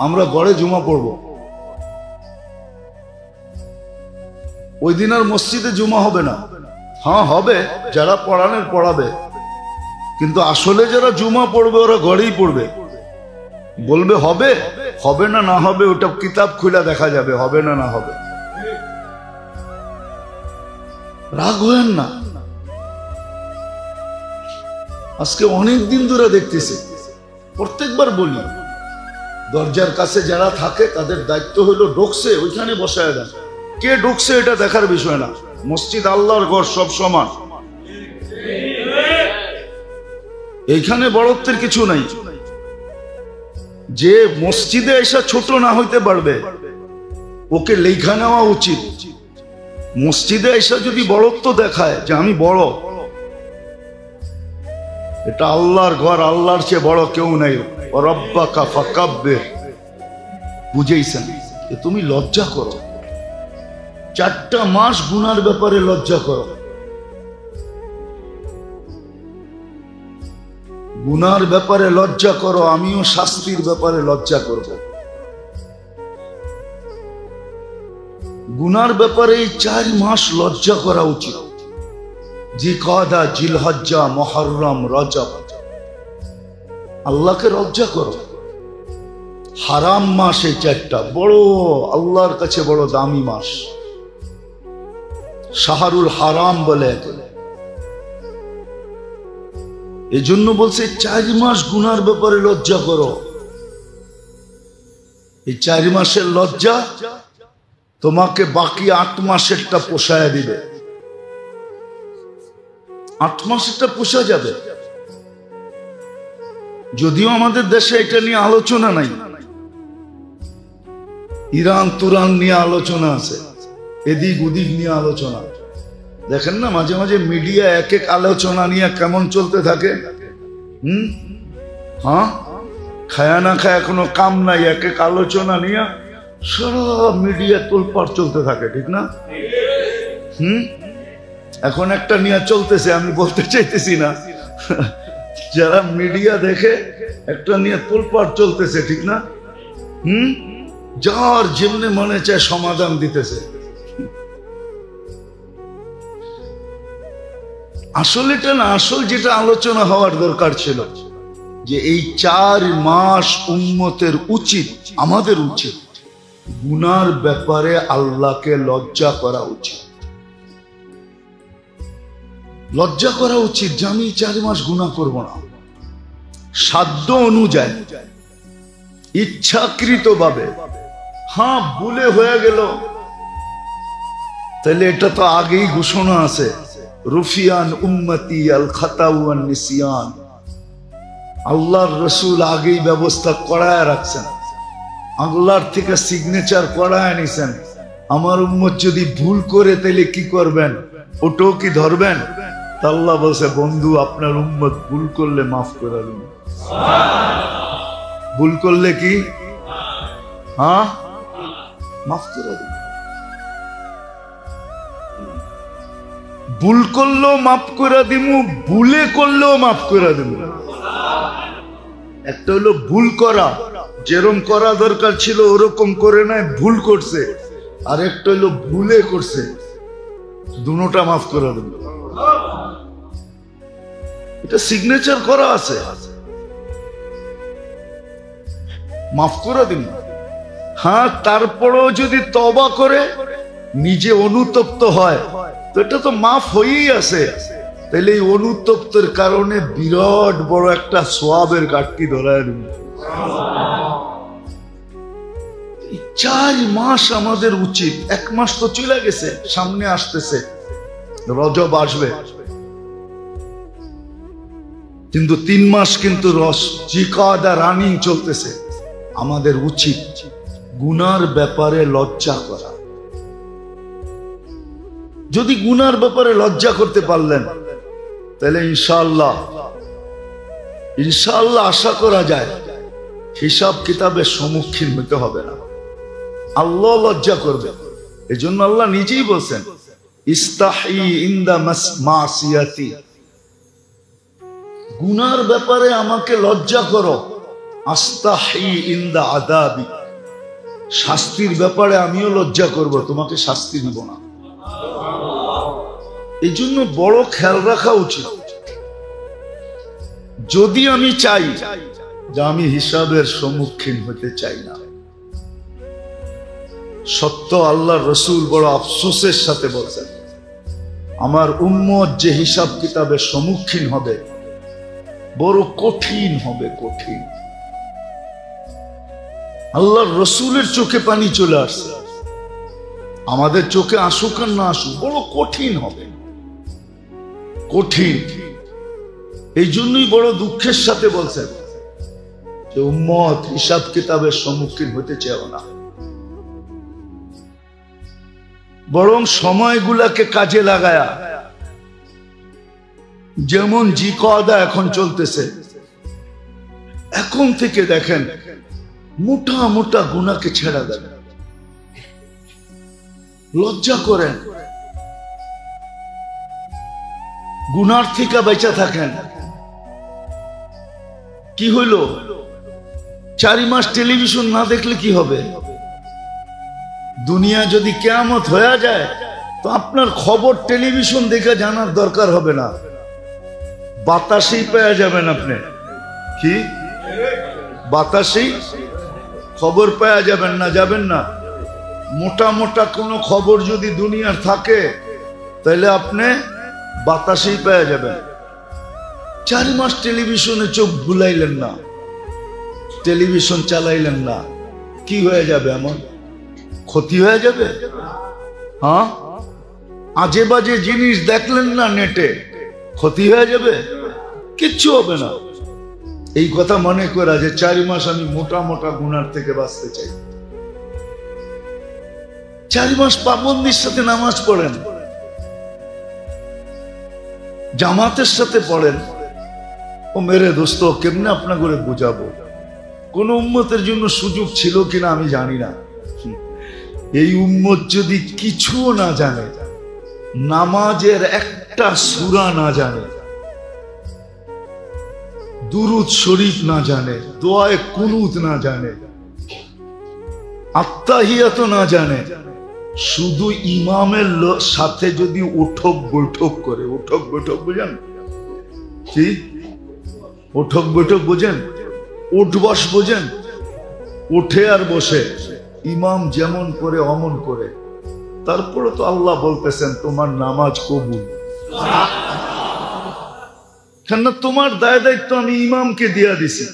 আমরা ঘরে জুমা পড়ব। ওই দিন আর মসজিদে জুমা হবে না। হ্যাঁ হবে, যারা পড়ানোর পড়াবে, কিন্তু আসলে যারা জুমা পড়বে ওরা ঘরেই পড়বে। বলবে হবে, হবে না না হবে ওটা কিতাব খুলে দেখা যাবে, হবে না না হবে। রাগ হয়েন না। আজকে অনেক দিন ধরে দেখতেছি, প্রত্যেকবার বলি দরজার কাছে যারা থাকে তাদের দায়িত্ব হলো ঢুকছে ওইখানে বসায় দেন। কে ঢুকছে এটা দেখার বিষয় না, মসজিদ আল্লাহর ঘর, সব সমান। এইখানে বড়ত্বের কিছু নাই। যে মসজিদে এসে ছোট না হইতে পারবে ওকে লেখা নেওয়া উচিত। মসজিদে এসে যদি বড়ত্ব দেখায় যে আমি বড়, এটা আল্লাহর ঘর, আল্লাহর চেয়ে বড় কেউ নাই। রব্বাকা ফাকাব্বির, বুঝেইছেন? তুমি লজ্জা করো, 4টা মাস গুনার ব্যাপারে লজ্জা করো। গুনার ব্যাপারে লজ্জা করো, আমিও শাস্তির ব্যাপারে লজ্জা করব। গুনার ব্যাপারে এই 4 মাস লজ্জা করা উচিত। জিলকাদা, জিলহজ্জা, মুহররম, রজব, আল্লাহকে লজ্জা করো। হারাম মাস এই 4টা, বড় আল্লাহর কাছে বড় দামি মাস, শাহরুল হারাম বলে। এই জন্য বলছে 4 মাস গুনার ব্যাপারে লজ্জা করো। এই 4 মাসের লজ্জা তোমাকে বাকি 8 মাসেরটা পোষায় দিবে। 8 মাসেরটা পোষা যাবে। যদিও আমাদের দেশে এটা নিয়ে আলোচনা নাই, ইরান তুরান নিয়ে আলোচনা আছে, এদিক ওদিক নিয়ে আলোচনা। দেখেন না মাঝে মাঝে মিডিয়া এক এক আলোচনা নিয়ে কেমন চলতে থাকে। হ্যাঁ, খায়া না খায়া কোনো কাম নাই, এক এক আলোচনা নিয়ে সারা মিডিয়া তোলপাড় চলতে থাকে, ঠিক না? এখন একটা নিয়ে চলতেছে, আমি বলতে চাইতেছি না, যারা মিডিয়া দেখে একটা নিয়ে তোলপাড় চলতেছে, ঠিক না? যার যেমনে মনে চায় সমাধান দিতেছে। আসলে এটা না, আসল যেটা আলোচনা হওয়ার দরকার ছিল যে এই 4 মাস উম্মতের উচিত, আমাদের উচিত গুনার ব্যাপারে আল্লাহকে লজ্জা করা উচিত। লজ্জা করা উচিত যে আমি 4 মাস গুনাহ করব না। সাধ্য অনুযায়ী, ইচ্ছাকৃত ভাবে। হ্যাঁ, ভুলে হয়ে গেল, তাহলে এটা তো আগেই ঘোষণা আছে, রুফিয়ান উম্মতি আল খাতা ওয়ান নিসিয়ান। আল্লাহর রসুল আগেই ব্যবস্থা করায় রাখছেন, আল্লাহর থেকে সিগনেচার করায় নিছেন। আমার উম্মত যদি ভুল করে তাহলে কি করবেন, ওটাও কি ধরবেন? আল্লাহ বলছে, বন্ধু আপনার উম্মত ভুল করলে মাফ করে দিন। ভুল করলে কি? হ্যাঁ, মাফ করে দিন। ভুল করলেও মাফ করে দিমু, ভুলে করলেও মাফ করে দিমু। একটা হলো ভুল করা, যেরকম করা দরকার ছিল ওরকম করে নাই, ভুল করছে। আর একটা হলো ভুলে করছে, দুটোটা মাফ করে দেব। এটা সিগনেচার করা আছে, মাফ করে দিন। হ্যাঁ, তারপরেও যদি তওবা করে নিজে অনুতপ্ত হয় তো এটা তো মাফ হয়েই আছে। তাহলে এই অনুতপ্তের কারণে বিরাট বড় একটা সওয়াবের ঘাটতি ধরায় দিন। 4 মাস আমাদের উচিত। 1 মাস তো চলে গেছে, সামনে আসতেছে রজব আসবে, কিন্তু 3 মাস কিন্তু জিলকাদা রানিং চলতেছে। আমাদের উচিত গুনার ব্যাপারে লজ্জা করা। যদি গুনার ব্যাপারে লজ্জা করতে পারলেন তাহলে ইনশাআল্লাহ আশা করা যায় হিসাব কিতাবের সম্মুখীন হতে হবে না, আল্লাহ লজ্জা করবে। এই জন্য আল্লাহ নিজেই বলছেন, ইস্তাহি ইনদা মাসিয়াতি, গুনার ব্যাপারে আমাকে লজ্জা করো, আস্তাহি ইনদা আদাবি, শাস্তির ব্যাপারে আমিও লজ্জা করব, তোমাকে শাস্তি দিব না। এই জন্য বড় খেয়াল রাখা উচিত। যদি আমি চাই যে আমি হিসাবের সম্মুখীন হতে চাই না, সত্য আল্লাহর রসুল বড় আফসোসের সাথে বলছেন, আমার উম্মত যে হিসাব কিতাবের সম্মুখীন হবে বড় কঠিন হবে, কঠিন। আল্লাহর রসুলের চোখে পানি চলে আসছে, আমাদের চোখে আসুক আর না আসুক, বড় কঠিন হবে, কঠিন। এই জন্যই বড় দুঃখের সাথে বলছেন যে উম্মত হিসাব কিতাবের সম্মুখীন হতে চাও না, বরং সময়গুলাকে কাজে লাগায়া, যেমন জিকওয়াদা এখন চলতেছে, এখন থেকে দেখেন মোটা মোটা গুনাহকে ছেড়ে দেন, লজ্জা করেন, গুনার থেকে বেঁচে থাকেন। কি হইল, 4 মাস টেলিভিশন না দেখলে কি হবে? দুনিয়া যদি কিয়ামত হয়ে যায় তো আপনার খবর টেলিভিশন দেখে জানার দরকার হবে না, বাতাসেই পেয়ে যাবেন আপনি। কি বাতাসেই খবর পেয়ে যাবেন না, যাবেন না? মোটা মোটা কোনো খবর যদি দুনিয়ার থাকে তাহলে আপনি বাতাসেই পেয়ে যাবেন। 4 মাস টেলিভিশনে চোখ বুলাইলেন না, টেলিভিশন চালাইলেন না, কি হয়ে যাবে? এমন ক্ষতি হয়ে যাবে। হ্যাঁ, আজে বাজে জিনিস দেখলেন না নেটে, ক্ষতি হয়ে যাবে? কিচ্ছু হবে না। এই কথা মনে করা যে 4 মাস আমি মোটা মোটা গুনার থেকে বাঁচতে চাই, 4 মাস পাবন্দির সাথে নামাজ পড়েন, জামাতের সাথে পড়েন। ও মেরে দোস্ত, কেমনে আপনার করে বুঝাবো? কোন উম্মতের জন্য সুযোগ ছিল কিনা আমি জানি না। এই উম্মত যদি কিছুও না জানে, নামাজের একটা সূরা না জানে, দুরুদ শরীফ না জানে, দোয়ায়ে কুনুত না জানে, আত্তাহিয়াত না জানে, শুধু ইমামের সাথে যদি উঠক বৈঠক করে, উঠক বৈঠক বুঝেন? কি উঠক বৈঠক বুঝেন? উঠ বস বুঝেন? উঠে আর বসে ইমাম যেমন করে অমন করে, তারপরে তো আল্লাহ বলতেছেন তোমার নামাজ কবুল। কেন? তোমার দায় দায়িত্ব আমি ইমামকে দিয়া দিছি।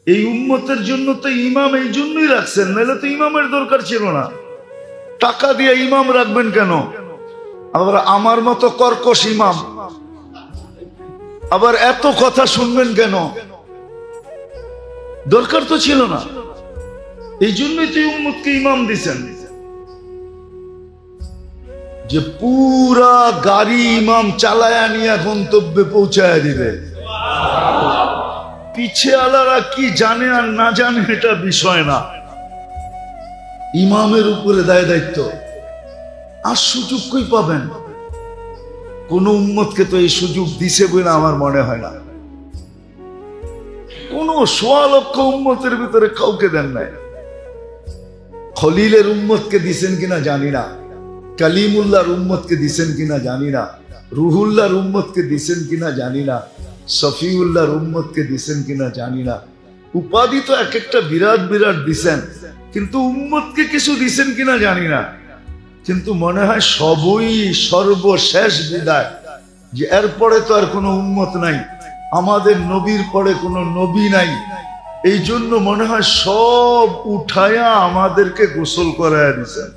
এই উম্মতের জন্য তো ইমাম এই জন্যই রাখছেন, নাহলে তো ইমামের দরকার ছিল না। টাকা দিয়ে ইমাম রাখবেন কেন? আবার আমার মতো কর্কশ ইমাম, আবার এত কথা শুনবেন কেন? দরকার তো ছিল না। এই জন্যই তো উম্মতকে ইমাম দিছেন, যে পুরা গাড়ি ইমাম চালায়া নিয়ে গন্তব্যে পৌঁছায় দিবে। পিছে আলারা কি জানে আর না জানে এটা বিষয় না, ইমামের উপরে দায় দায়িত্ব। আর সুযোগ কই পাবেন? কোন উম্মতকে তো এই সুযোগ দিছে বলে আমার মনে হয় না। কোন 1.25 লক্ষ উম্মতের ভিতরে কাউকে দেন নাই। খলিলের উম্মতকে দিছেন কিনা জানি না, কালিমুল্লাহর উম্মতকে দিছেন কিনা জানি না, রুহুল্লাহর উম্মতকে দিছেন কিনা জানি না, সফিউল্লাহর উম্মতকে দিছেন কিনা জানি না। উপাধি তো এক একটা বিরাট বিরাট দিছেন, কিন্তু উম্মতকে কিছু দিছেন কিনা জানি না। কিন্তু মনে হয় সবই সর্বশেষ বিদায়, যে এরপরে তো আর কোনো উম্মত নাই, আমাদের নবীর পরে কোনো নবী নাই। এই জন্য মনে হয় সব উঠায়া আমাদেরকে গোসল করায়া দিছেন,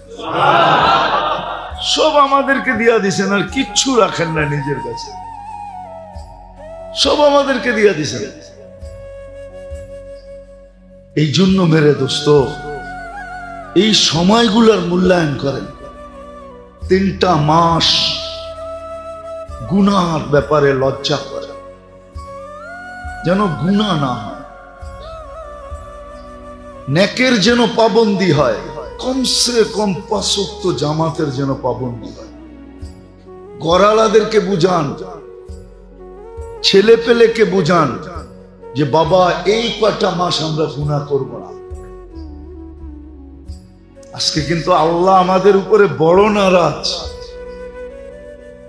সব আমাদেরকে দিয়া দিছেন, আর কিচ্ছু রাখেন না নিজের কাছে, সব আমাদেরকে দিয়া দিছেন। এই জন্য মেরে দোস্ত, এই সময়গুলোর মূল্যায়ন করেন। 3টা মাস গুনার ব্যাপারে লজ্জা করেন, যেন গুনাহ না হয়, নেকের যেন পাবন্দি হয়, কমসে কম 5 ওয়াক্ত জামাতের যেন পাবন্দি হয়। গরালাদেরকে বুঝান, ছেলে পেলেকে বুঝান যে বাবা এই কয়টা মাস আমরা গুনাহ করব না। আজকে কিন্তু আল্লাহ আমাদের উপরে বড় নারাজ,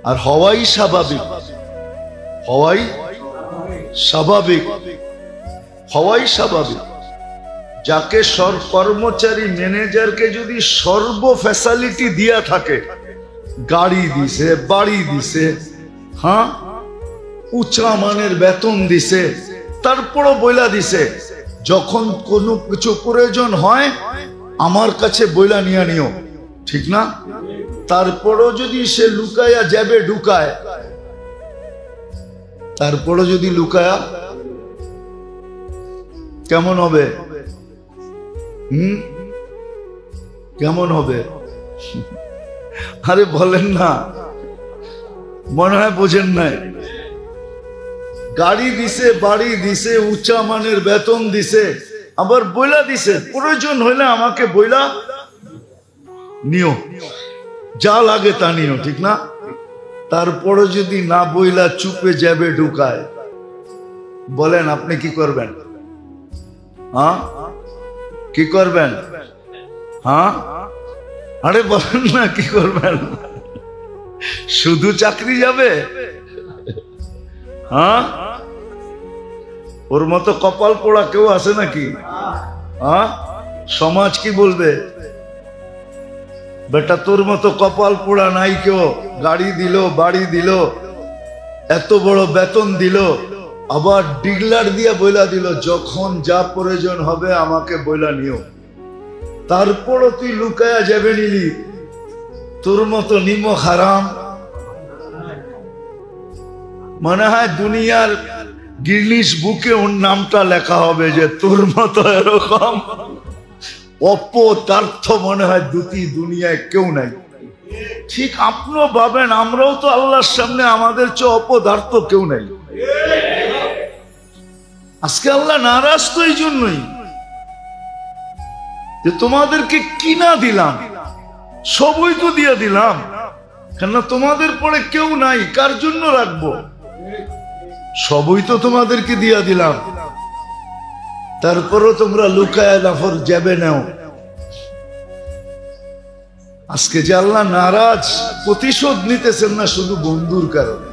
আর হওয়াই স্বাভাবিক, হওয়াই স্বাভাবিক, হওয়াই স্বাভাবিক। যাকে কর্মচারী ম্যানেজারকে যদি সর্ব ফ্যাসিলিটি দিয়া থাকে, গাড়ি দিছে, বাড়ি দিছে, হ্যাঁ উচ্চ মানের বেতন দিছে, তারপরও বইলা দিছে যখন কোনো কিছু প্রয়োজন হয় আমার কাছে বইলা নিয়ে নিও, ঠিক না? তারপরও যদি সে লুকায়া যাবে ঢুকায়, তারপরও যদি লুকায়া, কেমন হবে? কেমন হবে? আরে বলেন না, মনে হয় বোঝেন নাই। গাড়ি দিছে, বাড়ি দিছে, উচ্চা মানের বেতন দিছে, আবার বইলা দিছে প্রয়োজন হইলে আমাকে বইলা নিও, যা লাগে তা নিও, ঠিক না? তারপরে যদি না বইলা চুপে যাবে ঢুকায়, বলেন আপনি কি করবেন? হ্যাঁ কি করবেন? হ্যাঁ আরে বলেন না কি করবেন? শুধু চাকরি যাবে? হ্যাঁ ওর মতো কপাল পোড়া কেউ আছে নাকি? হ্যাঁ সমাজ কি বলবে? বেটা তোর মতো কপাল পোড়া নাই কেউ, গাড়ি দিল, বাড়ি দিল, এত বড় বেতন দিল, আবার ডিগলার দিয়া বইলা দিল যখন যা প্রয়োজন হবে আমাকে বইলা নিও। তারপরও তুই লুকায়া যাবে নিলি, তোর মতো নিমক হারাম। মনে হয় দুনিয়ার গিনিস বুকে ওর নামটা লেখা হবে যে তোর মতো এরকম অপদার্থ মনে হয় দুনিয়ায় কেউ নাই। ঠিক আপনিও ভাবেন, আমরাও তো আল্লাহর সামনে আমাদের চেয়ে অপদার্থ কেউ নাই। আজকে আল্লাহ নারাজ তো এই জন্যই যে তোমাদেরকে কিনা দিলাম, সবই তো দিয়ে দিলাম, কেন তোমাদের পরে কেউ নাই, কার জন্য রাখবো? সবই তো তোমাদেরকে দিয়া দিলাম, তারপরও তোমরা লুকায় নাফর যাবে নাও। আজকে যে আল্লাহ নারাজ, প্রতিশোধ নিতেছেন না শুধু বন্ধুর কারণে,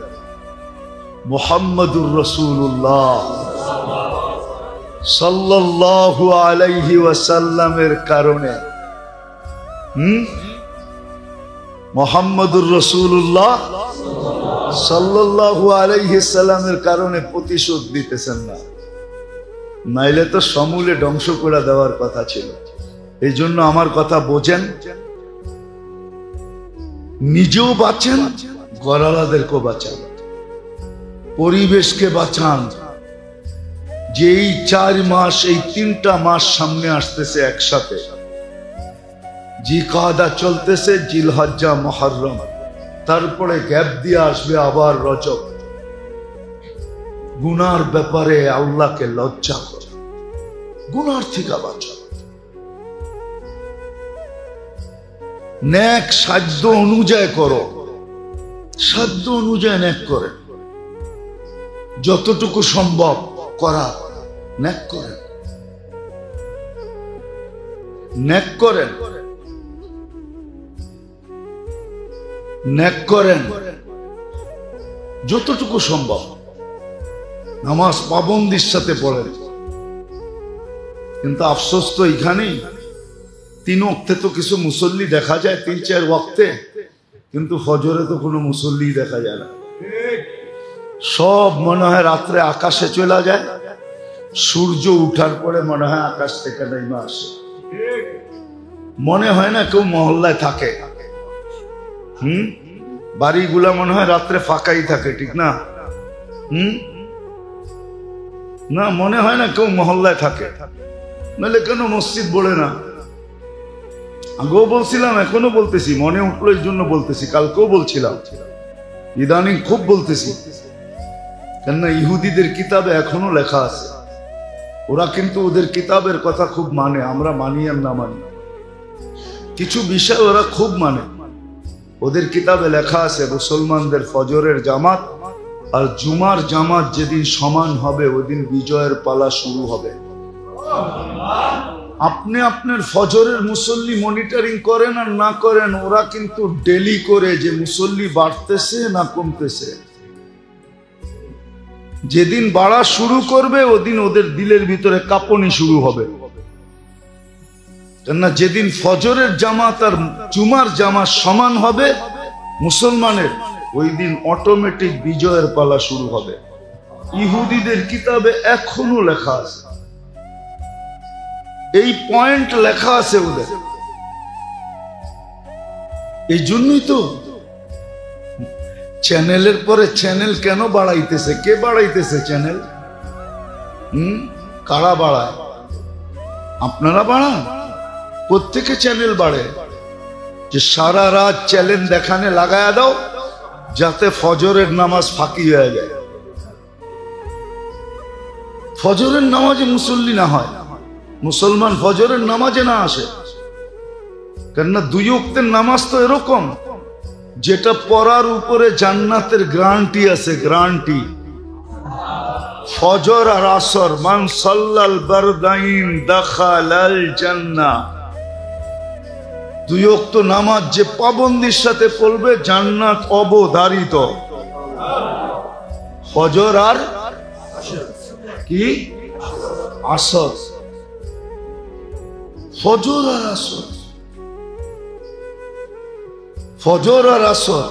মুহাম্মাদুর রাসূলুল্লাহ সাল্লাল্লাহু আলাইহি ওয়াসাল্লামের কারণে। মুহাম্মাদুর রাসূলুল্লাহ সাল্লাল্লাহু আলাইহি সাল্লামের কারণে প্রতিশোধ দিতেছেন না, নাইলে তো সমূলে ধ্বংস করে দেওয়ার কথা ছিল। এই জন্য আমার কথা বোঝেন, নিজেও বাঁচেন, গরালাদেরকেও বাঁচান, পরিবেশকে বাঁচান। যে এই 4 মাস, এই 3টা মাস সামনে আসতেছে একসাথে, জিকাদা চলতেছে, জিলহজ্জা, মুহররম, তারপরে গ্যাপ দিয়ে আসবে আবার রজব। গুনার ব্যাপারে আল্লাহকে লজ্জা করো, গুনার থেকে বাঁচো, নেক সাধ্য অনুযায়ী করো, সাধ্য অনুযায়ী নেক করে, যতটুকু সম্ভব করা নেক করেন, নেক করেন, নেক করেন যতটুকু সম্ভব। নামাজ পাবন্দির সাথে পড়েন, কিন্তু আফসোস তো এখানেই, 3 ওয়াক্তে তো কিছু মুসল্লি দেখা যায়, 3-4 ওয়াক্তে, কিন্তু ফজরে তো কোনো মুসল্লি দেখা যায় না। সব মনে হয় রাত্রে আকাশে চলে যায়, সূর্য উঠার পরে মনে হয় আকাশ থেকে নেমে আসে, মনে হয় না কেউ মহল্লায় থাকে। বাড়িগুলা মনে হয় রাত্রে ফাঁকাই থাকে, ঠিক না? না, মনে হয় না কেউ মহল্লায় থাকে, নাহলে কেন মসজিদ বলে না? আগেও বলছিলাম, এখনো বলতেছি, মনে উঠলো এই জন্য বলতেছি, কালকেও বলছিলাম, ইদানিং খুব বলতেছি। কেননা ইহুদিদের কিতাবে এখনো লেখা আছে, ওরা কিন্তু ওদের কিতাবের কথা খুব মানে, আমরা মানি আর না মানি, কিছু বিষয় ওরা খুব মানে। ওদের কিতাবে লেখা আছে মুসলমানদের ফজরের জামাত আর জুমার জামাত যেদিন সমান হবে ওদিন বিজয়ের পালা শুরু হবে। আপনি আপনার ফজরের মুসল্লি মনিটরিং করেন আর না করেন, ওরা কিন্তু ডেলি করে যে মুসল্লি বাড়তেছে না কমতেছে। যেদিন বাড়া শুরু করবে ওদিন ওদের দিলের ভিতরে কাঁপুনি শুরু হবে। কেননা যেদিন ফজরের জামাত আর জুমার জামাত সমান হবে মুসলমানের, ওই দিন অটোমেটিক বিজয়ের পালা শুরু হবে। ইহুদিদের কিতাবে এখনো লেখা আছে, এই পয়েন্ট লেখা আছে ওদের। এই জন্যই তো চ্যানেলের পরে চ্যানেল কেন বাড়াইতেছে? কে বাড়াইতেছে চ্যানেল? কারা বাড়ায়? আপনারা বাড়ান। প্রত্যেকে চ্যানেল বাড়ে যে সারা রাত চ্যানেল দেখানে লাগায়া দাও যাতে ফজরের নামাজ ফাঁকি হয়ে যায়, ফজরের নামাজে মুসল্লি না হয়, মুসলমান ফজরের নামাজে না আসে। কেননা দুই ওয়াক্তের নামাজ তো এরকম যেটা পড়ার উপরে জান্নাতের গ্যারান্টি আছে, গ্যারান্টি। ফজর আর আসর, মান সাল্লাল বারদাইন দাখালাল জান্নাহ। দুই ওয়াক্ত নামাজ যে পাবন্দির সাথে পড়বে জান্নাত অবধারিত। ফজর আর কি আসর, ফজর আর আসর, ফজর আর আসর।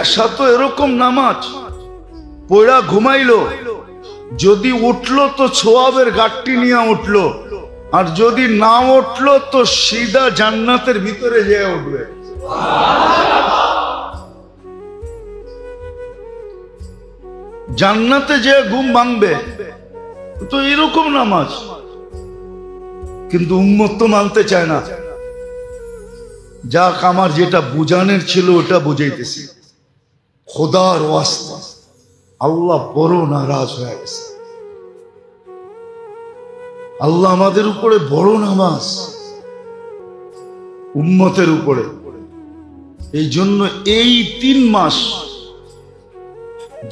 এসা তো এরকম নামাজ পড়া ঘুমাইলো, যদি উঠলো তো ছোয়াবের গাঠটি নিয়ে উঠলো, আর যদি না উঠলো তো সিধা জান্নাতের ভিতরে যেয়ে উঠবে। জান্নাতে যে ঘুম ভাঙবে তো এরকম নামাজ। কিন্তু উম্মত তো মানতে চায় না। যাক, আমার যেটা বুঝানোর ছিল ওটা বুঝাইতেছি। খোদার ওয়াস্তা আল্লাহ বড় নারাজ হয়ে গেছে। আল্লাহ আমাদের উপরে বড় নামাজ, উম্মতের উপরে। এই জন্য এই 3 মাস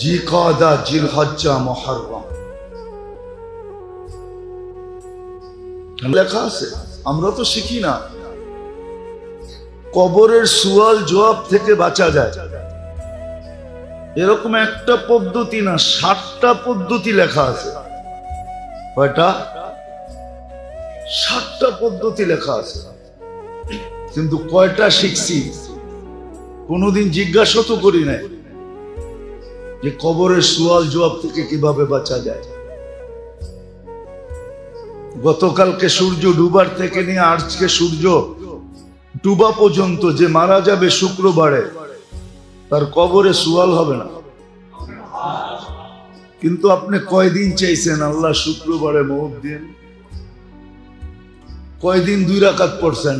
জিলকাদা, জিলহজ্জা, মুহররম লেখা আছে, আমরা তো শিখি না। কবরের সুয়াল জবাব থেকে বাঁচা যায় এরকম একটা পদ্ধতি না, 7টা পদ্ধতি লেখা আছে। কয়টা? 7টা পদ্ধতি লেখা আছে। কিন্তু কয়টা শিখছি কোনদিন জিজ্ঞাসা তো করি নাই যে কবরের সুয়াল জবাব থেকে কিভাবে বাঁচা যায়। গতকালকে সূর্য ডুবার থেকে নিয়ে আজকে সূর্য ডুবা পর্যন্ত যে মারা যাবে শুক্রবারে, তার কবরে সুয়াল হবে না। কিন্তু আপনি কয়দিন চাইছেন আল্লাহ শুক্রবারে মওত দিন? কয়দিন 2 রাকাত পড়ছেন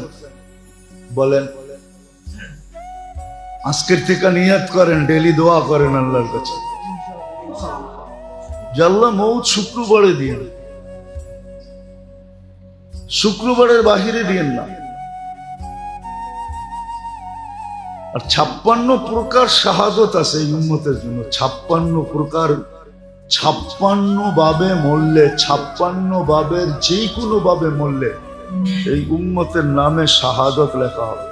বলেন? আজকের থেকে নিয়ত করেন, ডেলি দোয়া করেন আল্লাহর কাছে যে আল্লাহ মওত শুক্রবারে দিন, শুক্রবারের বাহিরে দিন না। আর 56 প্রকার শাহাদত আছে এই উম্মতের জন্য। 56 প্রকার, 56 ভাবে মরলে, 56 ভাবের যে কোনো ভাবে মরলে এই উম্মতের নামে শাহাদত লেখা হবে।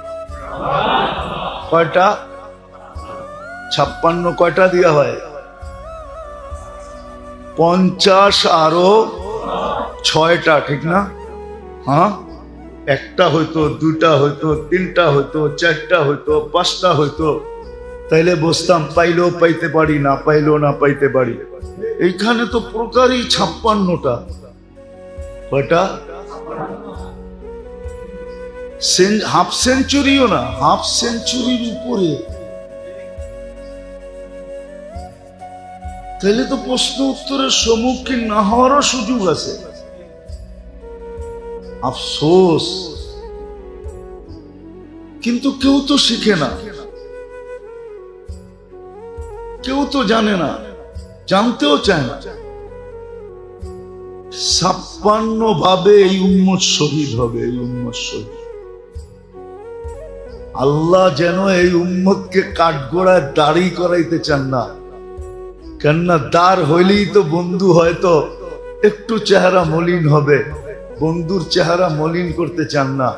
কয়টা? 56 কয়টা দিয়া হয়? 50 আরো 6টা, ঠিক না? হ্যাঁ, একটা হইতো, 2টা হইতো, 3টা হইতো, 4টা হইতো, 5টা হইতো, তাইলে বসতাম, পাইলেও পাইতে পারি, না পাইলেও না পাইতে পারি। এইখানে তো প্রকারই 56টা। কয়টা? হাফ সেঞ্চুরিও না, হাফ সেঞ্চুরির উপরে। তাহলে তো প্রশ্ন উত্তরের সম্মুখীন না হওয়ারও সুযোগ আছে। আফসোস, কিন্তু কেউ তো শিখে না, কেউ তো জানে না, জানতেও চায় না। 56 ভাবে এই উম্মত শহীদ হবে, এই উম্মত শহীদ। আল্লাহ যেন এই উম্মতকে কাঠগোড়ায় দাড়ি করাইতে চান না, কেননা দাঁড় হইলেই তো বন্ধু হয়তো একটু চেহারা মলিন হবে, বন্ধুর চেহারা মলিন করতে চান না,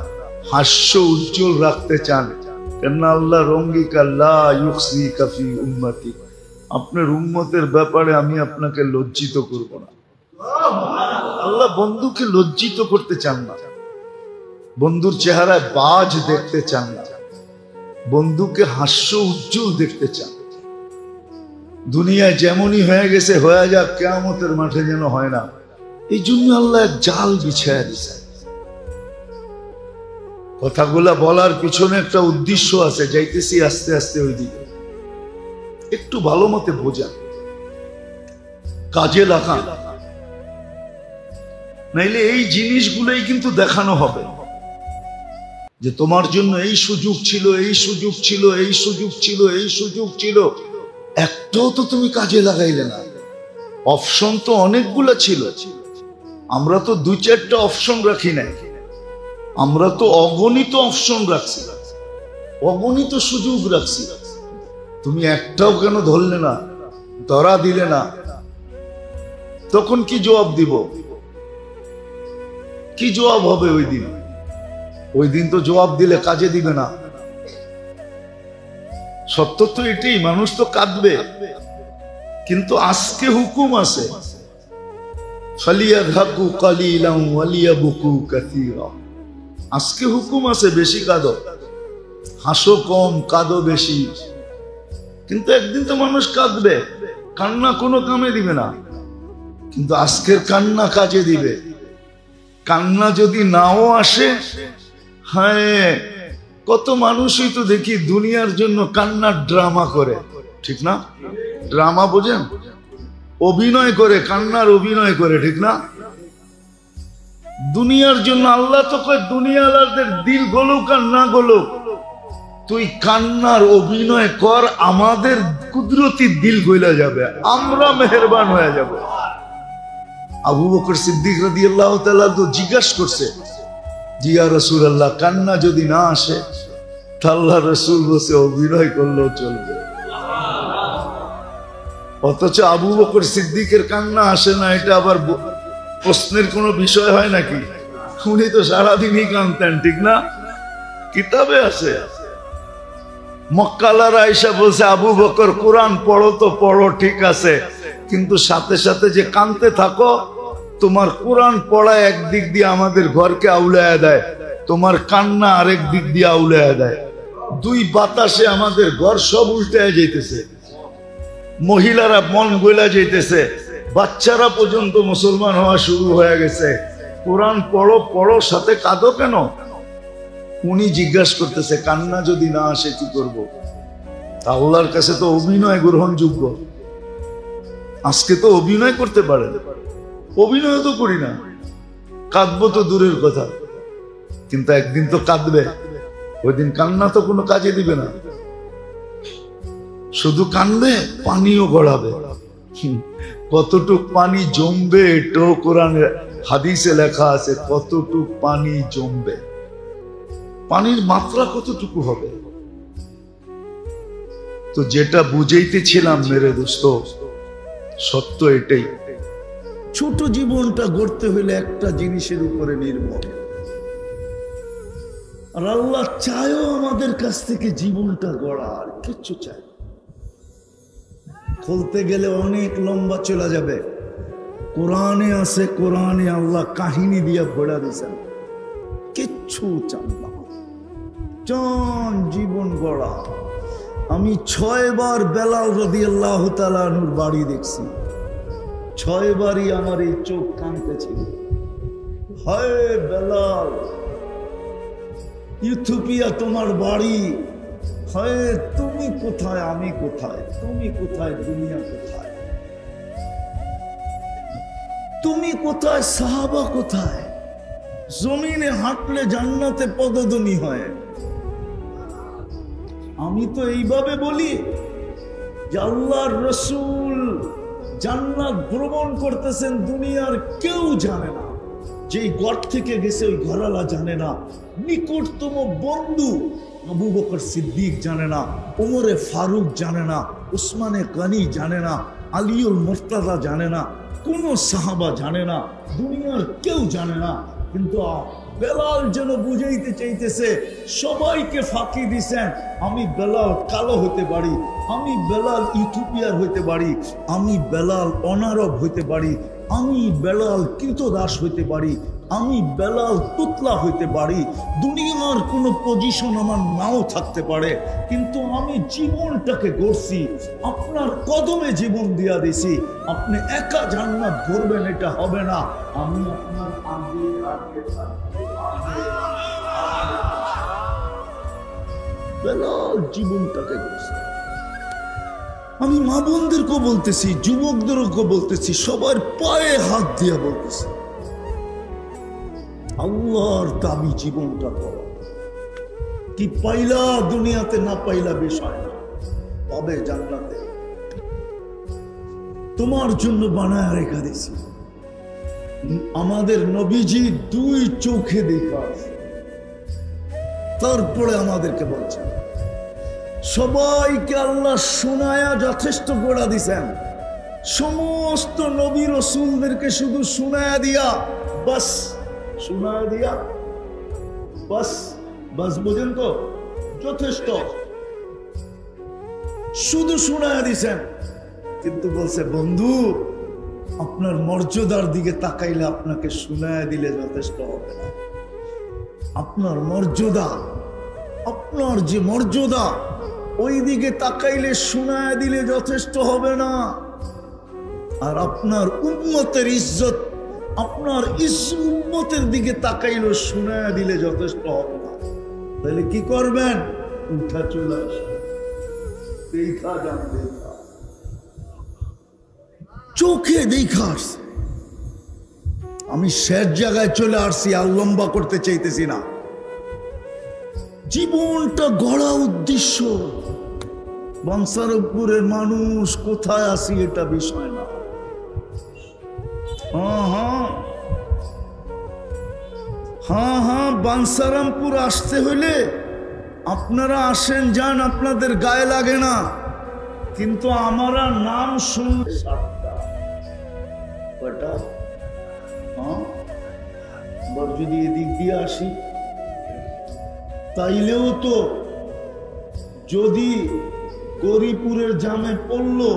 হাস্য উজ্জ্বল রাখতে চান, কেননা আল্লাহ রঙ্গিকা লা ইউখজিকা ফি উম্মতি, আপনার উম্মতের ব্যাপারে আমি আপনাকে লজ্জিত করব না। আল্লাহ বন্ধুকে লজ্জিত করতে চান না, বন্ধুর চেহারায় বাজ দেখতে চান না, বন্ধুকে হাস্য উজ্জ্বল দেখতে চান। দুনিয়ায় যেমনই হয়ে গেছে হয়ে যাক, কিয়ামতের মাঠে যেন হয় না, এই জন্য আল্লাহ এক জাল বিছায়া দিয়েছে। কথাগুলা বলার পিছনে একটা উদ্দেশ্য আছে, যাইতেছি আস্তে আস্তে ওই দিকে, একটু ভালো মতে বোঝা, কাজে লাগান, নাইলে এই জিনিসগুলোই কিন্তু দেখানো হবে যে তোমার জন্য এই সুযোগ ছিল, এই সুযোগ ছিল, এই সুযোগ ছিল, এই সুযোগ ছিল, একটাও তো তুমি কাজে লাগাইলে না। অপশন তো অনেকগুলো ছিল, আমরা তো 2-4টা অপশন রাখি নাই, আমরা তো অগণিত অপশন রাখছি, অগণিত সুযোগ রাখছি, তুমি একটাও কেন ধরলে না, ধরা দিলে না? তখন কি জবাব দিব? কি জবাব হবে ওই দিন? ওই দিন তো জবাব দিলে কাজে দিবে না। সত্য তো এটাই, মানুষ তো কাঁদবে, কিন্তু আজকে হুকুম আছে, ফালিয়াযহাকু কালিলান ওয়ালিয়াবকু কাসীরা, আজকে হুকুম আছে বেশি কাঁদো, হাসো কম, কাঁদো বেশি। কিন্তু একদিন তো মানুষ কাঁদবে, কান্না কোনো কামে দিবে না, কিন্তু আজকের কান্না কাজে দিবে। কান্না যদি নাও আসে, হ্যাঁ, কত মানুষই তো দেখি দুনিয়ার জন্য কান্নার ড্রামা করে, ঠিক না? ড্রামা বোঝেন? অভিনয় করে, কান্নার অভিনয় করে, ঠিক না? দুনিয়ার জন্য আল্লাহ তো কয় দুনিয়ালাদের দিল গলুক আর না গলুক, তুই কান্নার অভিনয় কর, আমাদের কুদরতি দিল গইলা যাবে, আমরা মেহেরবান হয়ে যাব। আবু বকর সিদ্দিক রাদিয়াল্লাহু তাআলা তো জিজ্ঞাসা করছে, জি ইয়া রাসূলুল্লাহ, কান্না যদি না আসে, আল্লাহ রাসূল বসে অভিনয় করলেও চলবে। অথচ আবু বকর সিদ্দিকের কান্না আসে না, এটা আবার প্রশ্নের কোনো বিষয় হয় নাকি? উনি তো সারাদিনই কাঁদতেন, ঠিক না? কিতাবে আছে। মক্কালার আয়েশা বলছে, আবু বকর কোরআন পড়ো তো পড়ো, ঠিক আছে, কিন্তু সাথে সাথে যে কাঁদতে থাকো, তোমার কোরআন পড়া একদিক দিয়ে আমাদের ঘরকে আউলায়া দেয়, তোমার কান্না আরেক দিক দিয়ে আউলায়া দেয়, দুই বাতাসে আমাদের ঘর সব উল্টায় যাইতেছে, মহিলারা মন গলা যাইতেছে, বাচ্চারা পর্যন্ত মুসলমান হওয়া শুরু হয়ে গেছে। কোরআন পড়ো পড়ো, সাথে কাঁদো কেন? উনি জিজ্ঞাসা করতেছে, কান্না যদি না আসে কি করব? আল্লাহর কাছে তো অভিনয় গ্রহণযোগ্য। আজকে তো অভিনয় করতে পারেন, অভিনয় তো করি না, কাঁদবো তো দূরের কথা, কিন্তু একদিন তো কাঁদবে। ওই দিন কান্না তো কোনো কাজে দিবে না, শুধু কান্দবে, পানিও গড়াবে। কতটুক পানি জমবে এটাও কোরআনে হাদিসে লেখা আছে, কতটুক পানি জমবে, পানির মাত্রা কতটুকু হবে। তো যেটা বুঝাইতেছিলাম মেরে দোস্ত, সত্য এটাই, ছোট জীবনটা গড়তে হইলে একটা জিনিসের উপরে নির্ভর। আর আল্লাহ চায়ও আমাদের কাছ থেকে জীবনটা গড়া, আর কিচ্ছু চাই। খুলতে গেলে অনেক লম্বা চলে যাবে। কোরআনে আছে, কোরআনে আল্লাহ কাহিনী দিয়া ভরা দিয়েছেন, কিচ্ছু চান না, চান জীবন গড়া। আমি 6 বার বেলাল রাদিয়াল্লাহু তাআলা আনহুর বাড়ি দেখছি, 6 বারই আমার এই চোখ কাঁদতেছিল। হায় বেলাল, ইথিওপিয়া তোমার বাড়ি, হায় তুমি কোথায়, আমি কোথায়, তুমি কোথায়, দুনিয়া কোথায়, তুমি কোথায়, সাহাবা কোথায়? জমিনে হাঁটলে জান্নাতে পদধ্বনি হয়। আমি তো এইভাবে বলি যে আল্লাহর রাসূল জান্নাত ভ্রমণ করতেছেন, দুনিয়ার কেউ জানে না। যেই ঘর থেকে গেছে ওই ঘরওয়ালা জানে না, নিকটতম বন্ধু আবু বকর সিদ্দিক জানে না, ওমরে ফারুক জানে না, উসমানে গনি জানে না, আলীউল মুর্তজা জানে না, কোন সাহাবা জানে না, দুনিয়ার কেউ জানে না। কিন্তু বেলাল যেন বুঝাইতে চাইতেছে, সবাইকে ফাঁকি দিছেন, আমি বেলাল কালো হতে পারি, আমি বেলাল ইথিওপিয়ার হইতে পারি, আমি বেলাল অনারব হইতে পারি, আমি বেলাল কৃতদাস হইতে পারি, আমি বেলাল তুতলা হইতে পারি, দুনিয়ার কোনো পজিশন আমার নাও থাকতে পারে, কিন্তু আমি জীবনটাকে গড়ছি, আপনার কদমে জীবন দিয়া দিছি। আপনি একা জান্নাত করবেন এটা হবে না, আমি আপনার আগে আগে বেলাল জীবনটাকে গড়ছি। আমি মা বোনদেরকেও বলতেছি, যুবকদেরকেও বলতেছি, সবার পায়ে হাত দিয়া বলতেছি, আল্লাহর দাবি জীবনটা করো। কি পাইলা দুনিয়াতে, না পাইলা বিষয় না, পাবে জান্নাতে। তোমার জন্য বানায় রেখা দিছি। আমাদের নবীজি 2 চোখে দেখা, তারপরে আমাদেরকে বলছেন সবাইকে আল্লাহ শোনায়া যথেষ্ট করে দিছেন। সমস্ত নবী রাসূলদেরকে শুধু শোনায়া দিয়া বাস, শোনায়া দিয়া বাস, বাস বুঝেন তো, যথেষ্ট, শুধু শোনায়া দিছেন। কিন্তু বলছে বন্ধু, আপনার মর্যাদার দিকে তাকাইলে আপনাকে শোনায়া দিলে যথেষ্ট হবে না। আপনার মর্যাদা, আপনার যে মর্যাদা, ওই দিকে তাকাইলে শোনায়া দিলে যথেষ্ট হবে না। আর আপনার উম্মতের ইজ্জত, আপনার উম্মতের দিকে তাকাইলে শোনায়া দিলে যথেষ্ট হবে না। তাহলে কি করবেন? উঠা চলে আসে, দেখা যান, দেখা চোখে দেখা আসছে। আমি শেষ জায়গায় চলে আসছি, আর লম্বা করতে চাইতেছি না। জীবনটা গড়া উদ্দেশ্য। বাঞ্ছারামপুরের মানুষ কোথায় আসি এটা বিষয় না। হ্যাঁ, বাঞ্ছারামপুর আসতে হইলে আপনারা আসেন, যান, আপনাদের গায়ে লাগে না। কিন্তু আমরা নাম শুনলে যদি এদিক দিয়ে আসি, তাইলেও তো যদি গৌরীপুরের জামে পড়লো,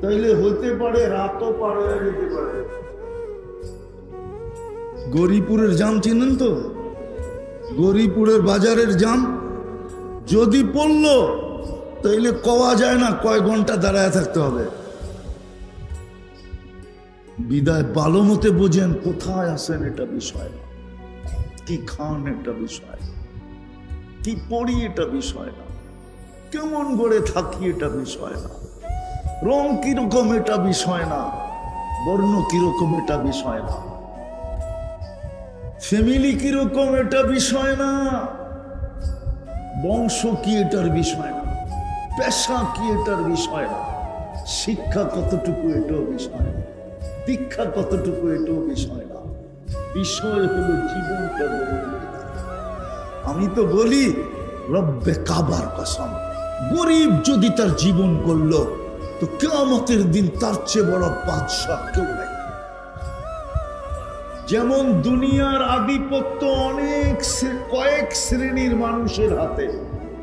তাইলে হইতে পারে রাতও পার হয়ে যেতে পারে। গৌরীপুরের জাম চিনেন তো? গৌরীপুরের বাজারের জাম যদি পড়লো, তাইলে কওয়া যায় না কয় ঘন্টা দাঁড়ায় থাকতে হবে। বিদায় ভালো মতে বোঝেন, কোথায় আসেন এটা বিষয় না, কি খান এটা বিষয় না, কি পড়ি এটা বিষয় না, কেমন করে থাকি এটা বিষয় না, রং কিরকম এটা বিষয় না, বর্ণ কিরকম এটা বিষয় না, ফ্যামিলি কিরকম এটা বিষয় না, বংশ কি এটার বিষয় না, পেশা কি এটার বিষয় না, শিক্ষা কতটুকু এটাও বিষয় না, দীক্ষা কতটুকু এটাও বিষয় না। বিষয় হলো জীবনটা। আমি তো বলি রব্বে কাবার কসম, গরিব যদি তার জীবন করলো, তো কিয়ামতের দিন তার চেয়ে বড় বাদশাহ কেউ নাই। যেমন দুনিয়ার আধিপত্য কয়েক শ্রেণীর মানুষের হাতে।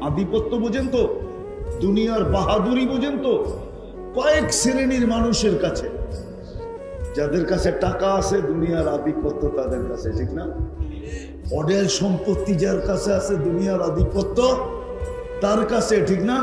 আধিপত্য বোঝেন তো, দুনিয়ার বাহাদুরি বোঝেন তো, কয়েক শ্রেণীর মানুষের কাছে। যাদের কাছে টাকা আছে, দুনিয়ার আধিপত্য তাদের কাছে, ঠিক না? অডেল সম্পত্তি যার কাছে আছে, দুনিয়ার আধিপত্য তার কাছে, ঠিক না?